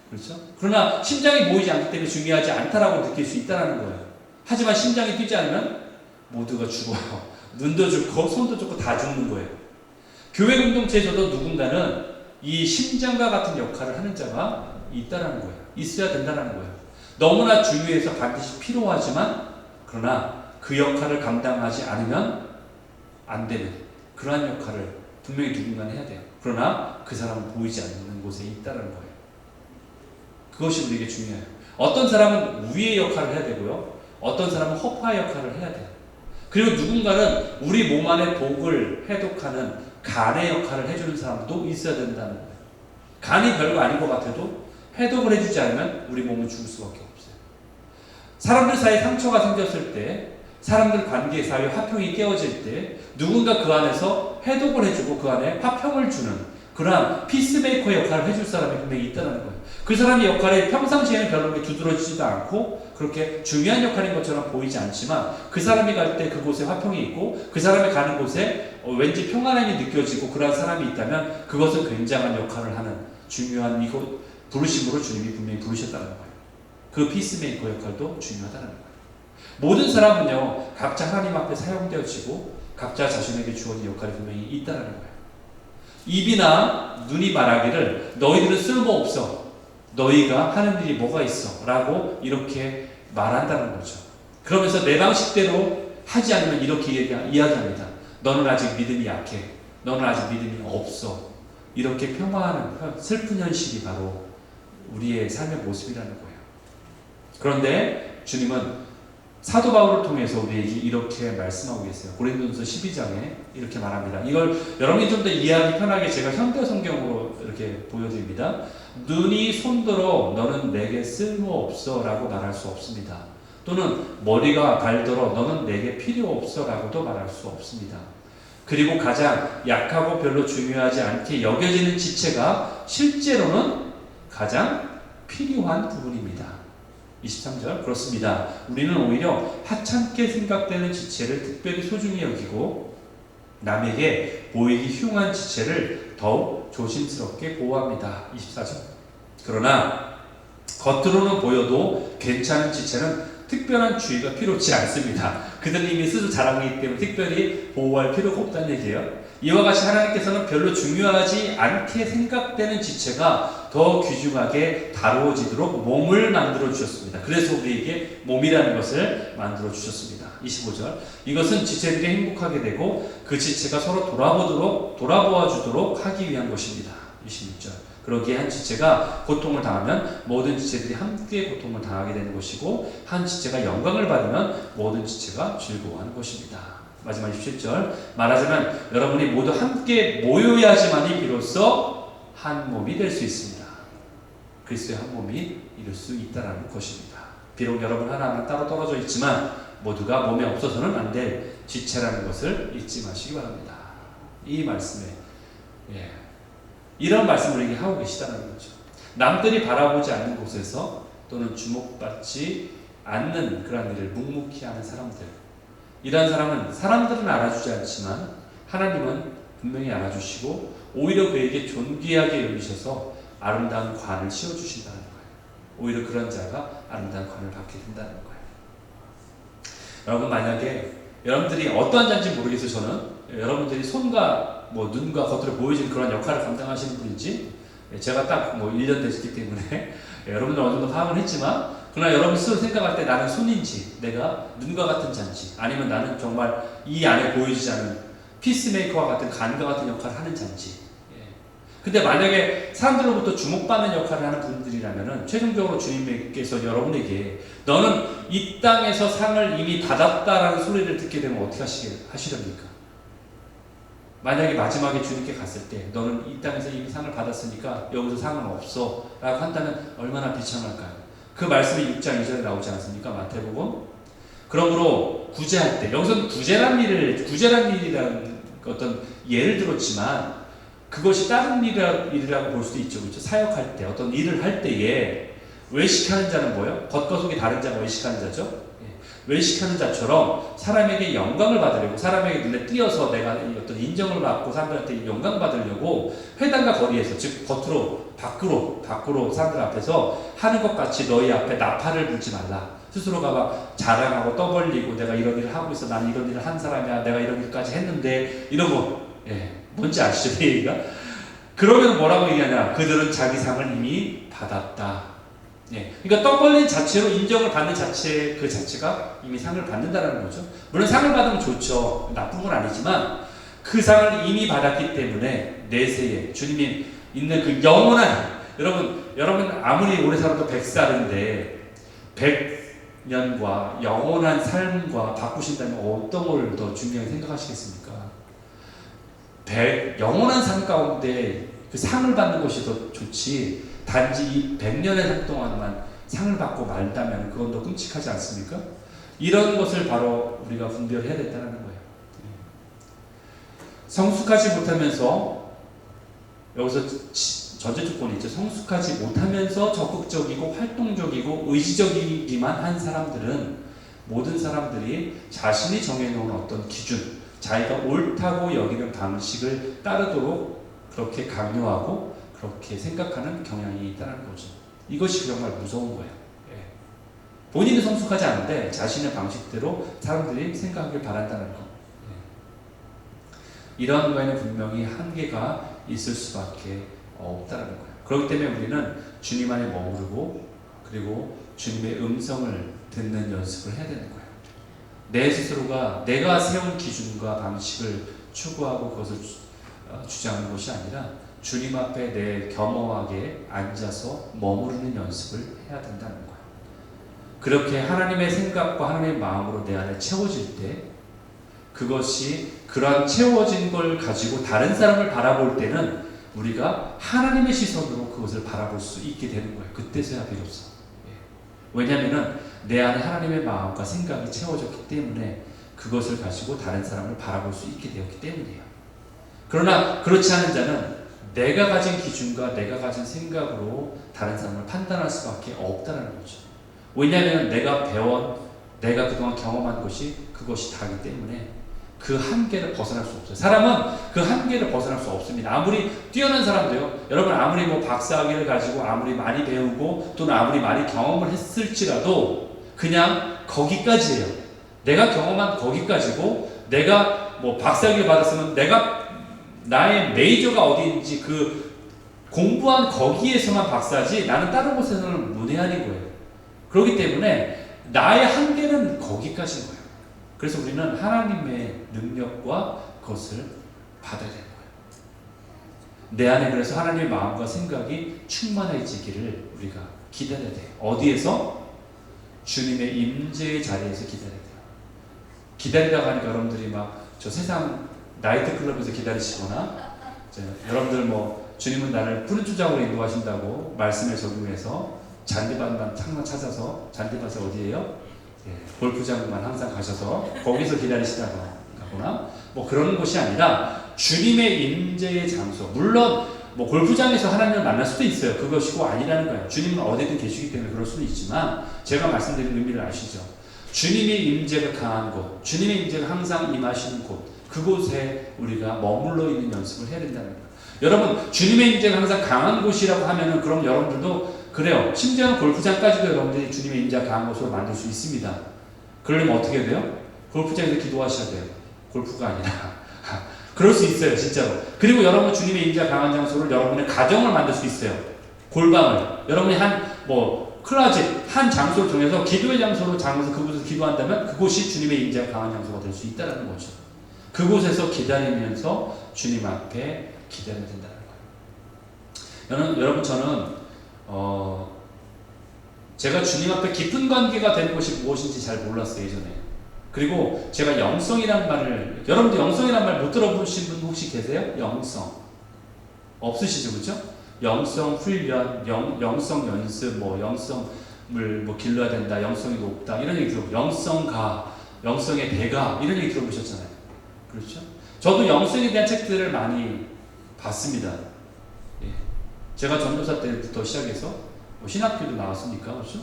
그렇죠? 그러나 심장이 보이지 않기 때문에 중요하지 않다라고 느낄 수 있다는 거예요. 하지만 심장이 뛰지 않으면 모두가 죽어요. 눈도 죽고 손도 죽고 다 죽는 거예요. 교회 공동체에서도 누군가는 이 심장과 같은 역할을 하는 자가 있다라는 거예요. 있어야 된다는 거예요. 너무나 중요해서 반드시 필요하지만 그러나 그 역할을 감당하지 않으면 안 되는 그러한 역할을 분명히 누군가는 해야 돼요. 그러나 그 사람은 보이지 않는 곳에 있다는 거예요. 그것이 우리에게 중요해요. 어떤 사람은 우위의 역할을 해야 되고요. 어떤 사람은 허파의 역할을 해야 돼요. 그리고 누군가는 우리 몸 안에 복을 해독하는 간의 역할을 해주는 사람도 있어야 된다는 거예요. 간이 별거 아닌 것 같아도 해독을 해주지 않으면 우리 몸은 죽을 수밖에 없어요. 사람들 사이에 상처가 생겼을 때, 사람들 관계 사이에 화평이 깨어질 때 누군가 그 안에서 해독을 해주고 그 안에 화평을 주는 그러한 피스메이커 역할을 해줄 사람이 분명히 있다는 거예요. 그 사람의 역할이 평상시에는 별로 두드러지지도 않고 그렇게 중요한 역할인 것처럼 보이지 않지만 그 사람이 갈 때 그곳에 화평이 있고 그 사람이 가는 곳에 왠지 평안함이 느껴지고 그런 사람이 있다면 그것은 굉장한 역할을 하는 중요한 이곳 부르심으로 주님이 분명히 부르셨다는 거예요. 그 피스메이커 역할도 중요하다는 거예요. 모든 사람은요 각자 하나님 앞에 사용되어지고 각자 자신에게 주어진 역할이 분명히 있다는 거예요. 입이나 눈이 말하기를 너희들은 쓸모없어. 너희가 하는 일이 뭐가 있어? 라고 이렇게 말한다는 거죠. 그러면서 내 방식대로 하지 않으면 이렇게 이야기합니다. 너는 아직 믿음이 약해. 너는 아직 믿음이 없어. 이렇게 폄하하는 슬픈 현실이 바로 우리의 삶의 모습이라는 거예요. 그런데 주님은 사도 바울을 통해서 우리에게 이렇게 말씀하고 계세요. 고린도전서 12장에 이렇게 말합니다. 이걸 여러분이 좀 더 이해하기 편하게 제가 현대 성경으로 이렇게 보여드립니다. 눈이 손들어 너는 내게 쓸모없어 라고 말할 수 없습니다. 또는 머리가 발들어 너는 내게 필요 없어 라고도 말할 수 없습니다. 그리고 가장 약하고 별로 중요하지 않게 여겨지는 지체가 실제로는 가장 필요한 부분입니다. 23절 그렇습니다. 우리는 오히려 하찮게 생각되는 지체를 특별히 소중히 여기고 남에게 보이기 흉한 지체를 더욱 조심스럽게 보호합니다. 24절 그러나 겉으로는 보여도 괜찮은 지체는 특별한 주의가 필요치 않습니다. 그들은 이미 스스로 잘하고 있기 때문에 특별히 보호할 필요가 없다는 얘기예요. 이와 같이 하나님께서는 별로 중요하지 않게 생각되는 지체가 더 귀중하게 다루어지도록 몸을 만들어 주셨습니다. 그래서 우리에게 몸이라는 것을 만들어 주셨습니다. 25절. 이것은 지체들이 행복하게 되고 그 지체가 서로 돌아보아 주도록 하기 위한 것입니다. 26절. 그러기에 한 지체가 고통을 당하면 모든 지체들이 함께 고통을 당하게 되는 것이고 한 지체가 영광을 받으면 모든 지체가 즐거워하는 것입니다. 마지막 27절. 말하자면 여러분이 모두 함께 모여야지만이 비로소 한 몸이 될 수 있습니다. 그리스도의 한 몸이 이룰 수 있다는 것입니다. 비록 여러분 하나하나 따로 떨어져 있지만 모두가 몸에 없어서는 안 될 지체라는 것을 잊지 마시기 바랍니다. 이 말씀에 이런 말씀을 우리에게 하고 계시다는 거죠. 남들이 바라보지 않는 곳에서 또는 주목받지 않는 그런 일을 묵묵히 하는 사람들, 이러한 사람은 사람들은 알아주지 않지만 하나님은 분명히 알아주시고 오히려 그에게 존귀하게 여기셔서 아름다운 관을 씌워주신다는 거예요. 오히려 그런 자가 아름다운 관을 받게 된다는 거예요. 여러분, 만약에 여러분들이 어떠한 자인지 모르겠어요. 저는 여러분들이 손과 눈과 겉으로 보여지는 그런 역할을 감당하시는 분인지 제가 딱 1년 됐기 때문에 여러분들 어느 정도 파악은 했지만, 그러나 여러분 스스로 생각할 때 나는 손인지, 내가 눈과 같은 자인지, 아니면 나는 정말 이 안에 보여지지 않는 피스메이커와 같은 간과 같은 역할을 하는 자인지. 근데 만약에 사람들로부터 주목받는 역할을 하는 분들이라면은 최종적으로 주님께서 여러분에게 너는 이 땅에서 상을 이미 받았다라는 소리를 듣게 되면 어떻게 하시렵니까? 만약에 마지막에 주님께 갔을 때 너는 이 땅에서 이미 상을 받았으니까 여기서 상은 없어 라고 한다면 얼마나 비참할까요? 그 말씀이 6장 2절에 나오지 않습니까? 마태복음. 그러므로 구제할 때, 여기서는 구제란 일이라는 어떤 예를 들었지만 그것이 다른 일이라고 볼 수도 있죠. 그렇죠? 사역할 때, 어떤 일을 할 때에 외식하는 자는 뭐예요? 겉과 속이 다른 자가 외식하는 자죠. 외식하는 자처럼 사람에게 영광을 받으려고, 사람에게 눈에 띄어서 내가 어떤 인정을 받고 사람들한테 영광 받으려고 회당과 거리에서, 즉 밖으로 사람들 앞에서 하는 것 같이 너희 앞에 나팔을 불지 말라. 스스로가 막 자랑하고 떠벌리고 내가 이런 일을 하고 있어, 나는 이런 일을 한 사람이야, 내가 이런 일까지 했는데 이러고, 뭔지 아시죠? 이 얘기가? 그러면 뭐라고 얘기하냐? 그들은 자기 상을 이미 받았다. 그러니까 떠벌린 자체로 인정을 받는 자체, 그 자체가 이미 상을 받는다는 거죠. 물론 상을 받으면 좋죠. 나쁜 건 아니지만 그 상을 이미 받았기 때문에 내세에 주님이 있는 그 영원한, 여러분 아무리 오래 살아도 100살인데 100년과 영원한 삶과 바꾸신다면 어떤 걸 더 중요하게 생각하시겠습니까? 영원한 삶 가운데 그 상을 받는 것이 더 좋지, 단지 이 100년의 삶 동안만 상을 받고 말다면 그건 더 끔찍하지 않습니까? 이런 것을 바로 우리가 분별해야 된다는 거예요. 성숙하지 못하면서, 여기서 전제 조건이 있죠. 성숙하지 못하면서 적극적이고 활동적이고 의지적이기만 한 사람들은, 모든 사람들이 자신이 정해놓은 어떤 기준, 자기가 옳다고 여기는 방식을 따르도록 그렇게 강요하고 그렇게 생각하는 경향이 있다는 거죠. 이것이 정말 무서운 거예요. 본인은 성숙하지 않은데 자신의 방식대로 사람들이 생각하길 바란다는 것. 이러한 거에는 분명히 한계가 있을 수밖에 없다는 거예요. 그렇기 때문에 우리는 주님 안에 머무르고 그리고 주님의 음성을 듣는 연습을 해야 되는 거예요. 내 스스로가 내가 세운 기준과 방식을 추구하고 그것을 주장하는 것이 아니라 주님 앞에 내 겸허하게 앉아서 머무르는 연습을 해야 된다는 거예요. 그렇게 하나님의 생각과 하나님의 마음으로 내 안에 채워질 때, 그것이 그러한 채워진 걸 가지고 다른 사람을 바라볼 때는 우리가 하나님의 시선으로 그것을 바라볼 수 있게 되는 거예요. 그때서야 비로소. 왜냐하면 내 안에 하나님의 마음과 생각이 채워졌기 때문에 그것을 가지고 다른 사람을 바라볼 수 있게 되었기 때문이에요. 그러나 그렇지 않은 자는 내가 가진 기준과 내가 가진 생각으로 다른 사람을 판단할 수밖에 없다는 거죠. 왜냐하면 내가 내가 그동안 경험한 것이 그것이 다르기 때문에 그 한계를 벗어날 수 없어요. 사람은 그 한계를 벗어날 수 없습니다. 아무리 뛰어난 사람도요, 여러분 아무리 박사학위를 가지고 아무리 많이 배우고 또는 아무리 많이 경험을 했을지라도 그냥 거기까지예요. 내가 경험한 거기까지고, 내가 박사학위를 받았으면 내가 나의 메이저가 어디인지 그 공부한 거기에서만 박사지 나는 다른 곳에서는 문외한인 거예요. 그렇기 때문에 나의 한계는 거기까지인 거예요. 그래서 우리는 하나님의 능력과 그것을 받아야 되는 거예요. 내 안에 그래서 하나님의 마음과 생각이 충만해지기를 우리가 기다려야 돼요. 어디에서? 주님의 임재의 자리에서 기다려야 돼요. 기다리다가 하니까 여러분들이 막 저 세상 나이트클럽에서 기다리시거나 여러분들 뭐 주님은 나를 푸른 초장으로 인도하신다고 말씀에 적용해서 잔디밭만 항상 찾아서 잔디밭이 어디예요? 골프장만 항상 가셔서 거기서 기다리시다거나 뭐 그런 것이 아니라 주님의 임재의 장소. 물론 뭐 골프장에서 하나님을 만날 수도 있어요. 그것이고 아니라는 거예요. 주님은 어디든 계시기 때문에 그럴 수는 있지만 제가 말씀드린 의미를 아시죠? 주님의 임재가 강한 곳, 주님의 임재가 항상 임하시는 곳, 그곳에 우리가 머물러 있는 연습을 해야 된다는 거예요. 여러분, 주님의 임재가 항상 강한 곳이라고 하면은 그럼 여러분들도 그래요. 심지어는 골프장까지도 여러분들이 주님의 임재가 강한 곳으로 만들 수 있습니다. 그러려면 어떻게 돼요? 골프장에서 기도하셔야 돼요. 골프가 아니라. 그럴 수 있어요, 진짜로. 그리고 여러분 주님의 임재가 강한 장소를 여러분의 가정을 만들 수 있어요. 골방을. 여러분이 클라짓, 한 장소를 정해서 기도의 장소로 장에서 그곳에서 기도한다면 그곳이 주님의 임재가 강한 장소가 될 수 있다는 거죠. 그곳에서 기다리면서 주님 앞에 기다려야 된다는 거예요. 여러분 저는 제가 주님 앞에 깊은 관계가 되는 것이 무엇인지 잘 몰랐어요, 예전에. 그리고 제가 영성이란 말을, 여러분들 영성이란 말 못 들어보신 분 혹시 계세요? 영성. 없으시죠, 그렇죠? 영성 훈련, 영성 연습, 뭐 영성을 뭐 길러야 된다, 영성이 높다 이런 얘기 들어보고 영성가, 영성의 대가 이런 얘기 들어보셨잖아요. 그렇죠? 저도 영성에 대한 책들을 많이 봤습니다. 예. 제가 전도사 때부터 시작해서 뭐 신학교도 나왔으니까 그렇죠?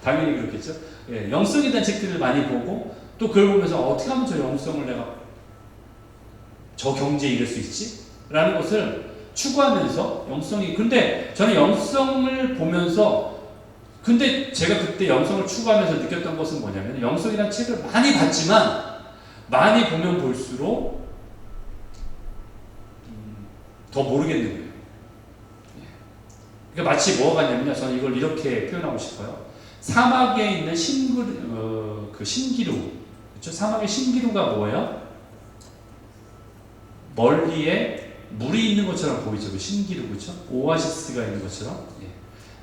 당연히 그렇겠죠. 예. 영성에 대한 책들을 많이 보고 또 그걸 보면서 어떻게 하면 저 영성을 내가 저 경지에 이를 수 있지? 라는 것을 추구하면서 영성이, 근데 저는 영성을 보면서, 근데 제가 그때 영성을 추구하면서 느꼈던 것은 뭐냐면 영성이라는 책을 많이 봤지만 많이 보면 볼수록 더 모르겠는 거예요. 그러니까 마치 뭐가 같냐면요, 저는 이걸 이렇게 표현하고 싶어요. 사막에 있는 신기루, 그렇죠? 사막의 신기루가 뭐예요? 멀리에 물이 있는 것처럼 보이죠. 그 신기루, 그렇죠? 오아시스가 있는 것처럼. 예.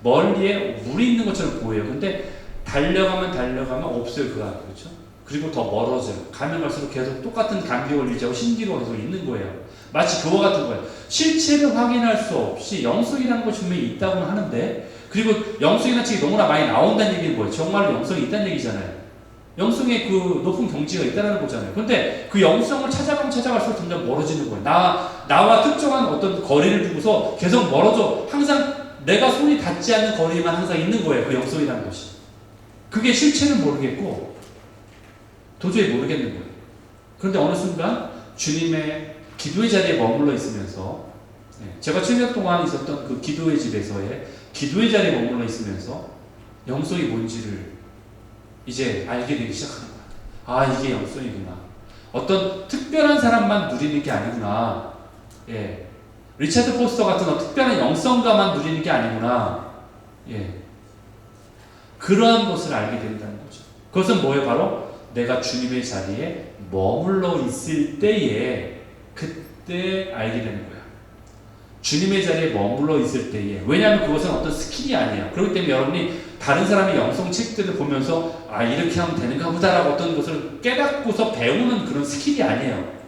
멀리에 물이 있는 것처럼 보여요. 근데 달려가면 없어요, 그 안에. 그렇죠? 그리고 더 멀어져요. 가면 갈수록 계속 똑같은 감기 걸리자고 신기루가 계속 있는 거예요. 마치 그와 같은 거예요. 실체를 확인할 수 없이 영성이라는 것이 분명히 있다고는 하는데, 그리고 영성이라는 책이 너무나 많이 나온다는 얘기는 뭐예요? 정말로 영성이 있다는 얘기잖아요. 영성의 그 높은 경지가 있다는 거잖아요. 근데 그 영성을 찾아가면 찾아갈수록 점점 멀어지는 거예요. 나와 특정한 어떤 거리를 두고서 계속 멀어져. 항상 내가 손이 닿지 않는 거리만 항상 있는 거예요. 그 영성이라는 것이. 그게 실체는 모르겠고 도저히 모르겠는 거예요. 그런데 어느 순간 주님의 기도의 자리에 머물러 있으면서, 제가 7년 동안 있었던 그 기도의 집에서의 기도의 자리에 머물러 있으면서 영성이 뭔지를 이제 알게 되기 시작하는 거야. 아, 이게 영성이구나. 어떤 특별한 사람만 누리는 게 아니구나. 예. 리차드 포스터 같은 특별한 영성가만 누리는 게 아니구나. 예. 그러한 것을 알게 된다는 거죠. 그것은 뭐예요? 바로 내가 주님의 자리에 머물러 있을 때에 그때 알게 되는 거야. 주님의 자리에 머물러 있을 때에. 왜냐하면 그것은 어떤 스킬이 아니에요. 그렇기 때문에 여러분이 다른 사람의 영성 책들을 보면서 아, 이렇게 하면 되는가 보다라고 어떤 것을 깨닫고서 배우는 그런 스킬이 아니에요.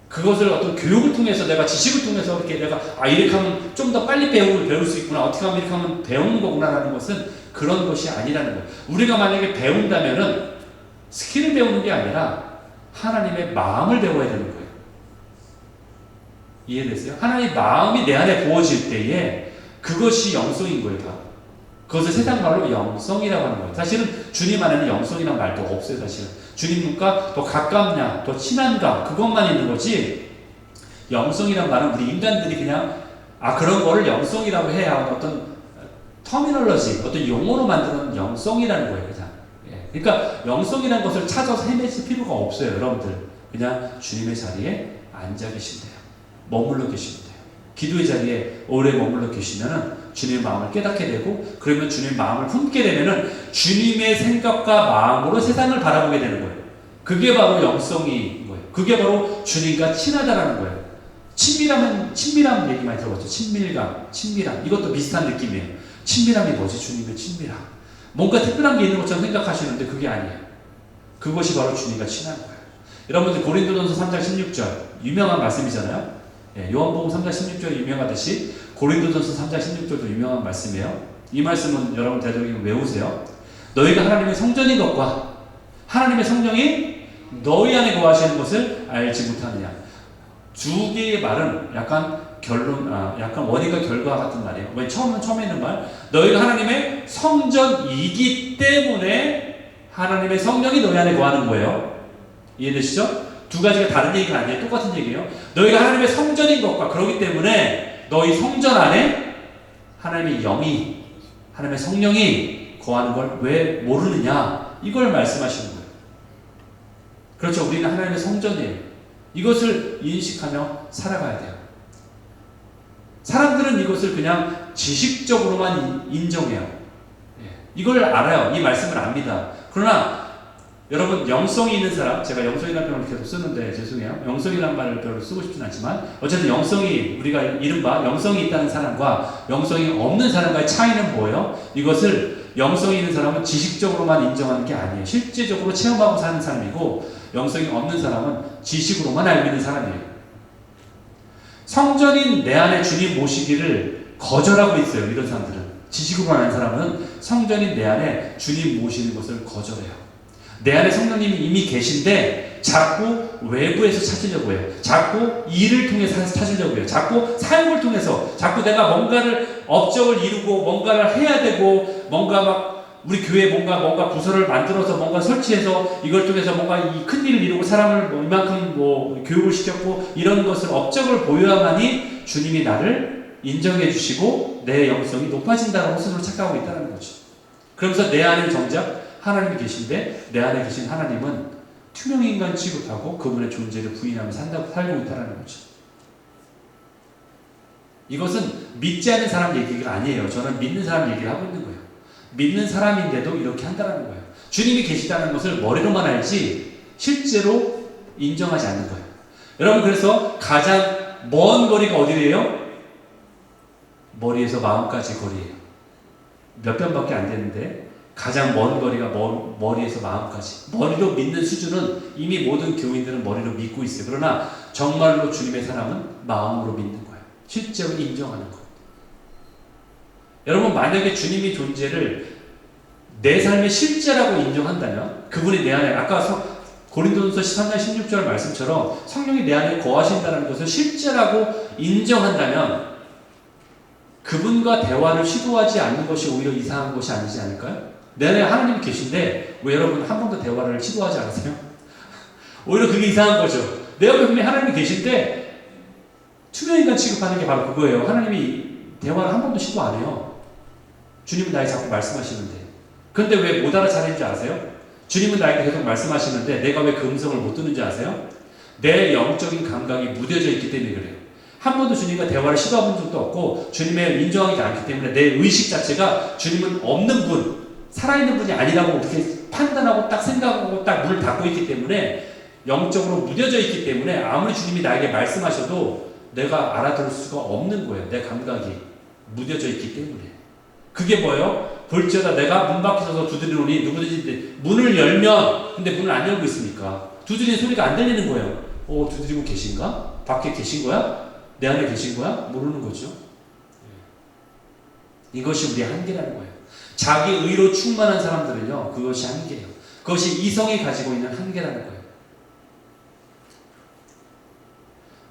그것을 어떤 교육을 통해서, 내가 지식을 통해서 이렇게 내가 이렇게 하면 좀 더 빨리 배울 수 있구나, 어떻게 하면 이렇게 하면 배우는 거구나라는 것은 그런 것이 아니라는 거예요. 우리가 만약에 배운다면은 스킬을 배우는 게 아니라 하나님의 마음을 배워야 되는 거예요. 이해되세요? 하나님의 마음이 내 안에 부어질 때에 그것이 영성인 거예요, 다. 그것을 세상 말로 영성이라고 하는 거예요. 사실은 주님 안에는 영성이라는 말도 없어요, 사실은. 주님과 더 가깝냐, 더 친한가, 그것만 있는 거지, 영성이란 말은 우리 인간들이 그냥, 그런 거를 영성이라고 해야 어떤 터미널러지, 어떤 용어로 만드는 영성이라는 거예요, 그냥. 그러니까 영성이라는 것을 찾아서 헤매실 필요가 없어요, 여러분들. 그냥 주님의 자리에 앉아 계신대요. 머물러 계신대요. 기도의 자리에 오래 머물러 계시면은 주님의 마음을 깨닫게 되고, 그러면 주님의 마음을 품게 되면은 주님의 생각과 마음으로 세상을 바라보게 되는 거예요. 그게 바로 영성인 거예요. 그게 바로 주님과 친하다라는 거예요. 친밀함 얘기 많이 들어봤죠. 친밀함. 이것도 비슷한 느낌이에요. 친밀함이 뭐지? 주님의 친밀함. 뭔가 특별한 게 있는 것처럼 생각하시는데 그게 아니에요. 그것이 바로 주님과 친한 거예요. 여러분들 고린도전서 3장 16절 유명한 말씀이잖아요. 예, 요한복음 3장 16절이 유명하듯이 고린도전서 3장 16절도 유명한 말씀이에요. 이 말씀은 여러분 되도록이면 외우세요. 너희가 하나님의 성전인 것과 하나님의 성령이 너희 안에 거하시는 것을 알지 못하느냐. 두 개의 말은 약간 약간 원인과 결과 같은 말이에요. 왜 처음에 있는 말, 너희가 하나님의 성전이기 때문에 하나님의 성령이 너희 안에 거하는 거예요. 이해되시죠? 두 가지가 다른 얘기가 아니에요. 똑같은 얘기예요. 너희가 하나님의 성전인 것과, 그렇기 때문에 너희 성전 안에 하나님의 영이, 하나님의 성령이 거하는 걸 왜 모르느냐, 이걸 말씀하시는 거예요. 그렇죠. 우리는 하나님의 성전이에요. 이것을 인식하며 살아가야 돼요. 사람들은 이것을 그냥 지식적으로만 인정해요. 이걸 알아요. 이 말씀을 압니다. 그러나 여러분, 영성이 있는 사람, 제가 영성이라는 표현을 계속 쓰는데 죄송해요. 영성이라는 말을 별로 쓰고 싶진 않지만 어쨌든 영성이, 우리가 이른바 영성이 있다는 사람과 영성이 없는 사람과의 차이는 뭐예요? 이것을 영성이 있는 사람은 지식적으로만 인정하는 게 아니에요. 실제적으로 체험하고 사는 사람이고, 영성이 없는 사람은 지식으로만 알고 있는 사람이에요. 성전인 내 안에 주님 모시기를 거절하고 있어요. 이런 사람들은. 지식으로 아는 사람은 성전인 내 안에 주님 모시는 것을 거절해요. 내 안에 성령님이 이미 계신데 자꾸 외부에서 찾으려고 해요. 자꾸 일을 통해서 찾으려고 해요. 자꾸 사역을 통해서, 자꾸 내가 뭔가를 업적을 이루고 뭔가를 해야 되고, 뭔가 막 우리 교회에 뭔가 부서를 만들어서 뭔가 설치해서 이걸 통해서 뭔가 이 큰 일을 이루고 사람을 이만큼 교육을 시켰고, 이런 것을 업적을 보여야만이 주님이 나를 인정해 주시고 내 영성이 높아진다고 스스로 착각하고 있다는 거죠. 그러면서 내 안에 정작 하나님이 계신데, 내 안에 계신 하나님은 투명인간 취급하고 그분의 존재를 부인하며 살고 있다는 거죠. 이것은 믿지 않는 사람 얘기가 아니에요. 저는 믿는 사람 얘기를 하고 있는 거예요. 믿는 사람인데도 이렇게 한다는 거예요. 주님이 계시다는 것을 머리로만 알지 실제로 인정하지 않는 거예요. 여러분, 그래서 가장 먼 거리가 어디예요? 머리에서 마음까지 거리예요. 몇 변밖에 안 되는데 가장 먼 거리가 머리에서 마음까지. 머리로 믿는 수준은 이미 모든 교인들은 머리로 믿고 있어요. 그러나 정말로 주님의 사람은 마음으로 믿는 거예요. 실제로 인정하는 거예요. 여러분, 만약에 주님의 존재를 내 삶의 실제라고 인정한다면, 그분이 내 안에, 아까 고린도전서 13장 16절 말씀처럼 성령이 내 안에 거하신다는 것을 실제라고 인정한다면, 그분과 대화를 시도하지 않는 것이 오히려 이상한 것이 아니지 않을까요? 내 안에 하나님이 계신데 왜 여러분 한 번도 대화를 시도하지 않으세요? 오히려 그게 이상한 거죠. 내 옆에 분명히 하나님이 계신데 투명인간 취급하는 게 바로 그거예요. 하나님이 대화를 한 번도 시도 안 해요. 주님은 나에게 자꾸 말씀하시는데. 그런데 왜 못 알아차리는지 아세요? 주님은 나에게 계속 말씀하시는데 내가 왜 그 음성을 못 듣는지 아세요? 내 영적인 감각이 무뎌져 있기 때문에 그래요. 한 번도 주님과 대화를 시도해본 적도 없고 주님을 인정하지 않기 때문에 내 의식 자체가 주님은 없는 분, 살아있는 분이 아니라고 그렇게 판단하고 딱 생각하고 딱 문을 닫고 있기 때문에, 영적으로 무뎌져 있기 때문에 아무리 주님이 나에게 말씀하셔도 내가 알아들을 수가 없는 거예요. 내 감각이 무뎌져 있기 때문에. 그게 뭐예요? 볼지어다 내가 문 밖에 서서 두드리노니 누구든지 문을 열면, 근데 문을 안 열고 있으니까 두드리는 소리가 안 들리는 거예요. 두드리고 계신가? 밖에 계신 거야? 내 안에 계신 거야? 모르는 거죠. 이것이 우리의 한계라는 거예요. 자기 의로 충만한 사람들은요, 그것이 한계예요. 그것이 이성이 가지고 있는 한계라는 거예요.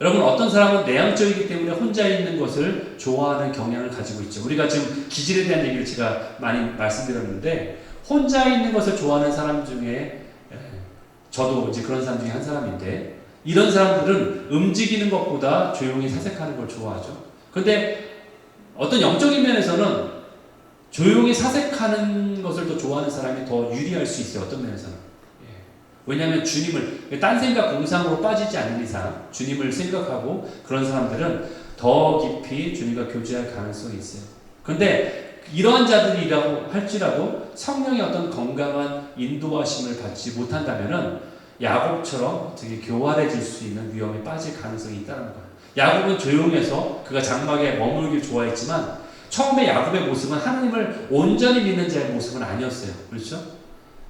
여러분, 어떤 사람은 내향적이기 때문에 혼자 있는 것을 좋아하는 경향을 가지고 있죠. 우리가 지금 기질에 대한 얘기를 제가 많이 말씀드렸는데, 혼자 있는 것을 좋아하는 사람 중에, 저도 이제 그런 사람 중에 한 사람인데, 이런 사람들은 움직이는 것보다 조용히 사색하는 걸 좋아하죠. 그런데 어떤 영적인 면에서는 조용히 사색하는 것을 더 좋아하는 사람이 더 유리할 수 있어요. 어떤 면에서는. 왜냐하면 주님을 딴 생각 공상으로 빠지지 않는 이상 주님을 생각하고 그런 사람들은 더 깊이 주님과 교제할 가능성이 있어요. 그런데 이러한 자들이라고 할지라도 성령의 어떤 건강한 인도하심을 받지 못한다면은 야곱처럼 되게 교활해질 수 있는 위험에 빠질 가능성이 있다는 거예요. 야곱은 조용해서 그가 장막에 머물길 좋아했지만 처음에 야곱의 모습은 하나님을 온전히 믿는 자의 모습은 아니었어요. 그렇죠?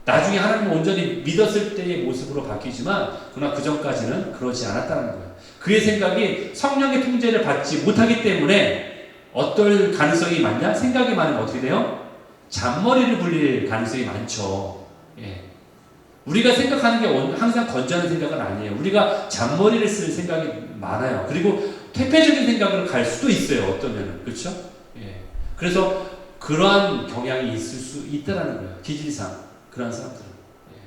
나중에 하나님을 온전히 믿었을 때의 모습으로 바뀌지만 그러나 그 전까지는 그러지 않았다는 거예요. 그의 생각이 성령의 통제를 받지 못하기 때문에 어떨 가능성이 많냐? 생각이 많으면 어떻게 돼요? 잔머리를 굴릴 가능성이 많죠. 예. 우리가 생각하는 게 항상 건전한 생각은 아니에요. 우리가 잔머리를 쓸 생각이 많아요. 그리고 퇴폐적인 생각으로 갈 수도 있어요. 어떠면은. 그렇죠? 예. 그래서 그러한 경향이 있을 수 있다라는 거예요. 기질상. 그런 사람들은. 예.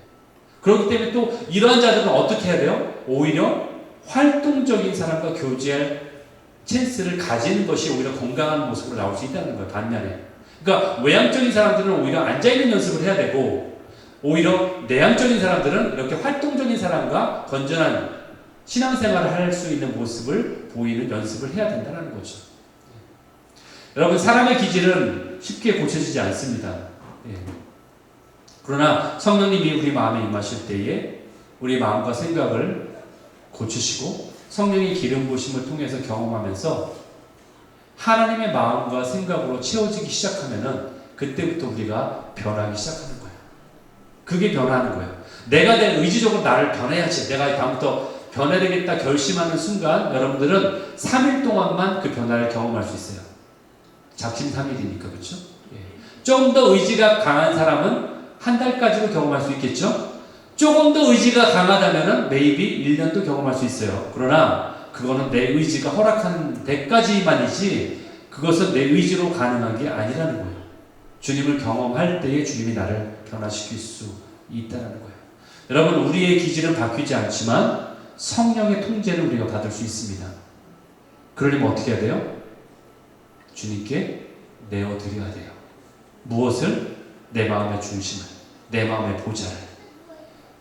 그렇기 때문에 또 이러한 자들은 어떻게 해야 돼요? 오히려 활동적인 사람과 교제할 찬스를 가지는 것이 오히려 건강한 모습으로 나올 수 있다는 거예요. 반면에. 그러니까 외향적인 사람들은 오히려 앉아있는 연습을 해야 되고 오히려 내향적인 사람들은 이렇게 활동적인 사람과 건전한 신앙생활을 할 수 있는 모습을 보이는 연습을 해야 된다는 거죠. 여러분, 사람의 기질은 쉽게 고쳐지지 않습니다. 예. 그러나 성령님이 우리 마음에 임하실 때에 우리 마음과 생각을 고치시고 성령의 기름 부으심을 통해서 경험하면서 하나님의 마음과 생각으로 채워지기 시작하면은 그때부터 우리가 변하기 시작하는 거예요. 그게 변하는 거예요. 내가 내 의지적으로 나를 변해야지. 내가 다음부터 변해야 되겠다 결심하는 순간 여러분들은 3일 동안만 그 변화를 경험할 수 있어요. 작심 3일이니까 그렇죠? 예. 좀 더 의지가 강한 사람은 한 달까지도 경험할 수 있겠죠? 조금 더 의지가 강하다면은 maybe 1년도 경험할 수 있어요. 그러나 그거는 내 의지가 허락하는 데까지만이지 그것은 내 의지로 가능한 게 아니라는 거예요. 주님을 경험할 때에 주님이 나를 변화시킬 수 있다는 거예요. 여러분, 우리의 기질은 바뀌지 않지만 성령의 통제를 우리가 받을 수 있습니다. 그러려면 어떻게 해야 돼요? 주님께 내어드려야 돼요. 무엇을? 내 마음의 중심을, 내 마음의 보좌를.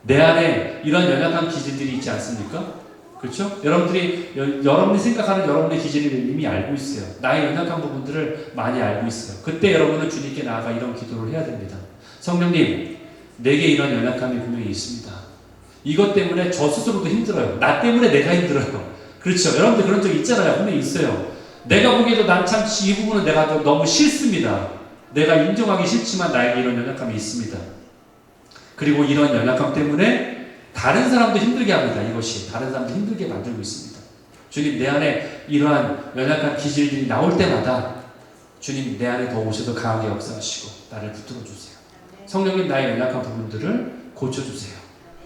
내 안에 이런 연약한 기질들이 있지 않습니까? 그렇죠? 여러분이 생각하는 여러분의 기질을 이미 알고 있어요. 나의 연약한 부분들을 많이 알고 있어요. 그때 여러분은 주님께 나아가 이런 기도를 해야 됩니다. 성령님, 내게 이런 연약함이 분명히 있습니다. 이것 때문에 저 스스로도 힘들어요. 나 때문에 내가 힘들어요. 그렇죠? 여러분들 그런 적 있잖아요. 분명히 있어요. 내가 보기에도 난 참 이 부분은 내가 너무 싫습니다. 내가 인정하기 싫지만 나에게 이런 연약함이 있습니다. 그리고 이런 연약함 때문에 다른 사람도 힘들게 합니다. 이것이 다른 사람도 힘들게 만들고 있습니다. 주님, 내 안에 이러한 연약한 기질들이 나올 때마다 주님, 내 안에 더 오셔서 강하게 역사하시고 나를 붙들어 주세요. 성령님, 나의 연약한 부분들을 고쳐주세요.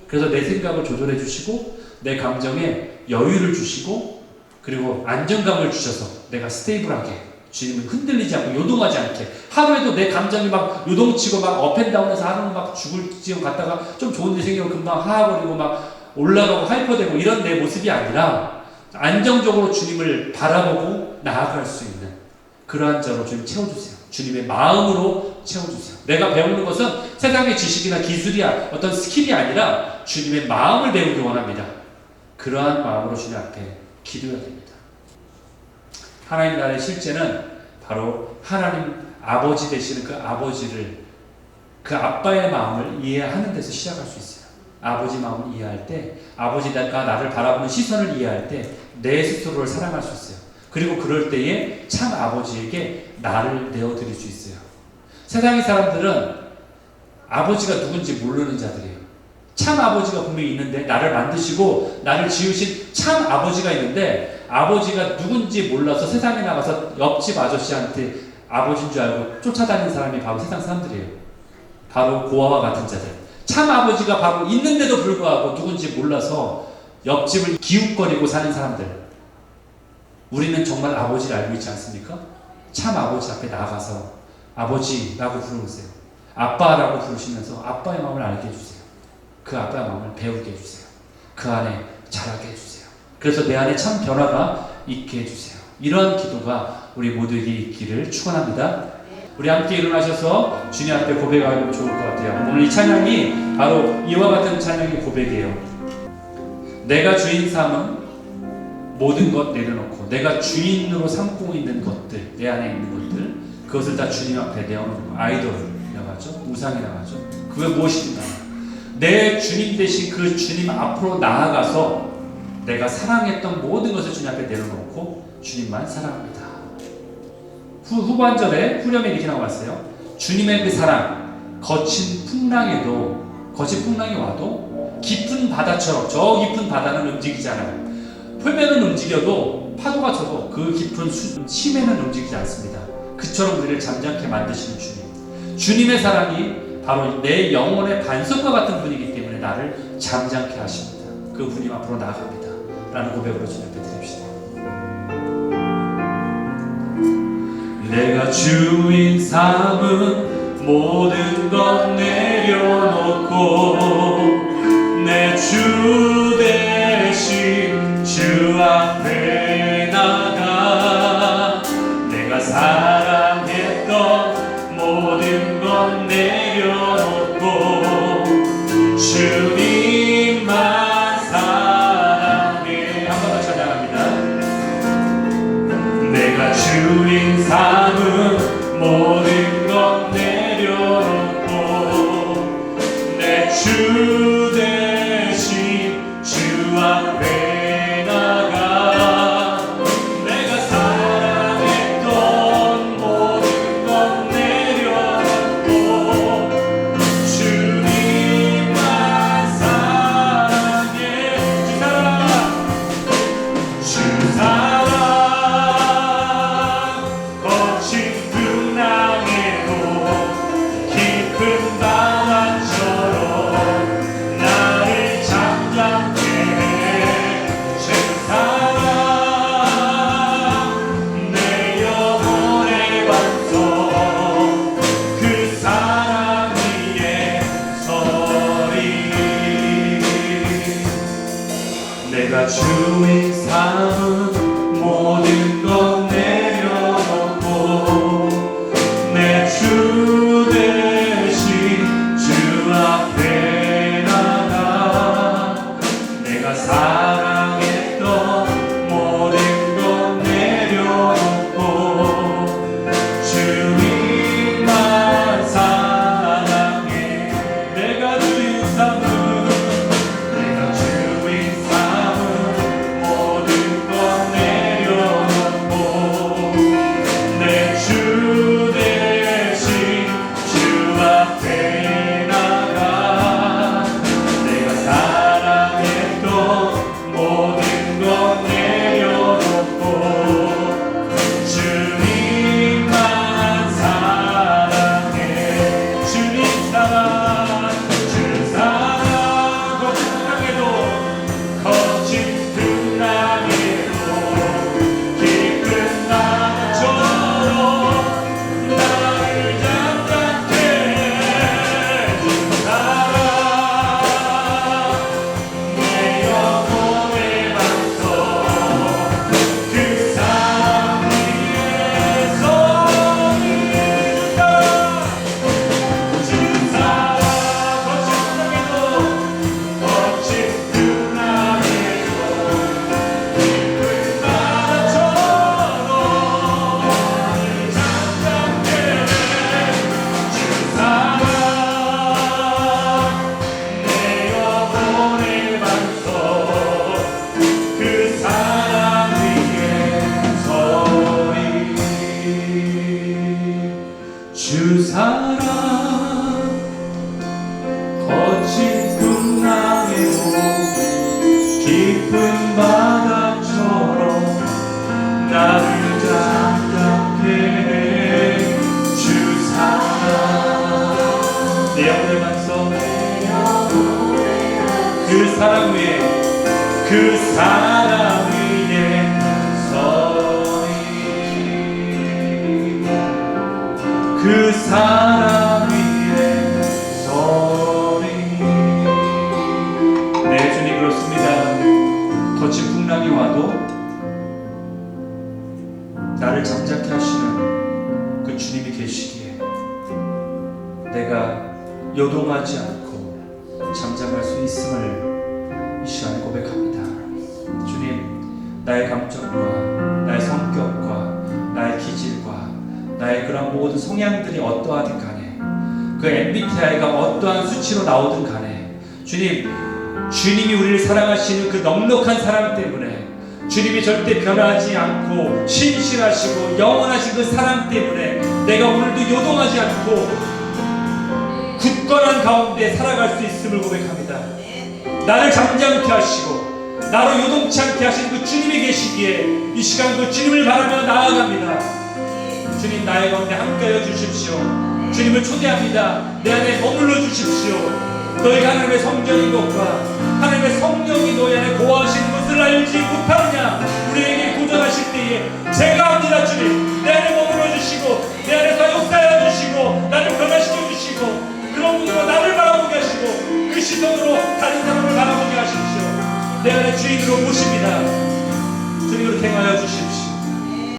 그래서 내 생각을 조절해 주시고 내 감정에 여유를 주시고 그리고 안정감을 주셔서 내가 스테이블하게 주님은 흔들리지 않고 요동하지 않게 하루에도 내 감정이 막 요동치고 막 업앤다운해서 하루는 막 죽을 지경 갔다가 좀 좋은 일 생기면 금방 하하거리고 막 올라가고 하이퍼되고 이런 내 모습이 아니라 안정적으로 주님을 바라보고 나아갈 수 있는 그러한 자로 주님 채워주세요. 주님의 마음으로 채워주세요. 내가 배우는 것은 세상의 지식이나 기술이야 어떤 스킬이 아니라 주님의 마음을 배우기 원합니다. 그러한 마음으로 주님 앞에 기도해야 됩니다. 하나님 나라의 실제는 바로 하나님 아버지 되시는 그 아버지를 그 아빠의 마음을 이해하는 데서 시작할 수 있어요. 아버지 마음을 이해할 때 아버지가 나를 바라보는 시선을 이해할 때 내 스스로를 사랑할 수 있어요. 그리고 그럴 때에 참 아버지에게 나를 내어드릴 수 있어요. 세상의 사람들은 아버지가 누군지 모르는 자들이에요. 참 아버지가 분명히 있는데 나를 만드시고 나를 지으신 참 아버지가 있는데 아버지가 누군지 몰라서 세상에 나가서 옆집 아저씨한테 아버지인 줄 알고 쫓아다니는 사람이 바로 세상 사람들이에요. 바로 고아와 같은 자들. 참 아버지가 바로 있는데도 불구하고 누군지 몰라서 옆집을 기웃거리고 사는 사람들. 우리는 정말 아버지를 알고 있지 않습니까? 참 아버지 앞에 나가서 아버지라고 부르세요. 아빠라고 부르시면서 아빠의 마음을 알게 해주세요. 그 아빠의 마음을 배우게 해주세요. 그 안에 자라게 해주세요. 그래서 내 안에 참 변화가 있게 해주세요. 이러한 기도가 우리 모두에게 있기를 축원합니다. 우리 함께 일어나셔서 주님 앞에 고백하면 좋을 것 같아요. 오늘 이 찬양이 바로 이와 같은 찬양의 고백이에요. 내가 주인 삼은 모든 것 내려놓고 내가 주인으로 삼고 있는 것들, 내 안에 있는 것들, 그것을 다 주님 앞에 내어놓고, 아이돌이라고 하죠, 우상이라고 하죠. 그게 무엇인가? 내 주님 대신 그 주님 앞으로 나아가서 내가 사랑했던 모든 것을 주님 앞에 내려놓고 주님만 사랑합니다. 후반절에 후렴에 이렇게 나왔어요. 주님의 그 사랑, 거친 풍랑이 와도 깊은 바다처럼, 저 깊은 바다는 움직이잖아요. 풀면은 움직여도 파도가 쳐도 그 깊은 심해는 움직이지 않습니다. 그처럼 우리를 잠잠케 만드시는 주님. 주님의 사랑이 바로 내 영혼의 반석과 같은 분이기 때문에 나를 잠잠케 하십니다. 그 분님 앞으로 나아갑니다 라는 고백으로 주님 앞에 드립시다. 내가 주인 삼은 모든 것 내려놓고 내 주 대신 주 앞에 나가 내가 사랑했던 모든 것 내려놓고 주님만 사랑해. 한 번 더 찬양합니다. 내가 주인 삼은 모든 것 내려놓고 내 주 대신 주 앞에 나가 내가 사랑했던 모든 것 내려놓고 주님만 사랑해. 주 사랑 거친 풍랑에도 깊은 바다처럼 나를 잠잠케 해. 주 사랑 내 영혼의 반석 그 사랑 위에 서리. 내가 주인 삼은 모든 것 내려놓고 내 주 대신 주 앞에 나가 내가 사랑했던 모든 것 내려놓고 주님만 사랑해. 내가 주인 삼은 모든 것 내려놓고 내 주 대신 주 앞에 나가 내가 사랑했던 모든 것 내려놓고 주님만 사랑해. 주님 사랑, 주 사랑 거친 풍랑에도 거친 풍랑에도 깊은 바다처럼 나를 잠잠케 주 사랑 내 영혼의 반석 그 사랑 위에 서리다. 주 사랑 거친 풍랑에도 거친 풍랑에도 깊은 바다처럼 나를 잠잠케 주 사랑 내 영혼의 반석 그 사랑 위에 서리. 주 사랑 거친 풍랑에도 깊은 바다처럼 나를 잠잠케 해. 주 사랑 내 영혼의 반석 그 사랑 위에 그 사랑 위에 서리. 그 사랑 위에 서리. 네 주님 그렇습니다. 거친 풍랑이 와도 나를 잠잠케 하시는 그 주님이 계시기에 내가 요동하지 않고 잠잠할 수 있음을 이 시간에 고백합니다. 주님, 나의 감정과 나의 성격과 나의 기질과 나의 그런 모든 성향들이 어떠하든 간에, 그 MBTI가 어떠한 수치로 나오든 간에, 주님이 우리를 사랑하시는 그 넉넉한 사랑 때문에, 주님이 절대 변하지 않고 신실하시고 영원하신 그 사랑 때문에 내가 오늘도 요동하지 않고 굳건한 가운데 살아갈 수 있음을 고백합니다. 나를 잠잠케 하시고 나로 요동치 않게 하신 그 주님이 계시기에 이 시간도 주님을 바라며 나아갑니다. 주님, 나의 가운데 함께하여 주십시오. 주님을 초대합니다. 내 안에 머물러 주십시오. 너희가 하나님의 성전인 것과 하나님의 성령이 너희 안에 거하시는 것을 알지 못하느냐. 우리에게 도전하실 때에 제가 합니다. 주님, 내 안에 머물러 주시고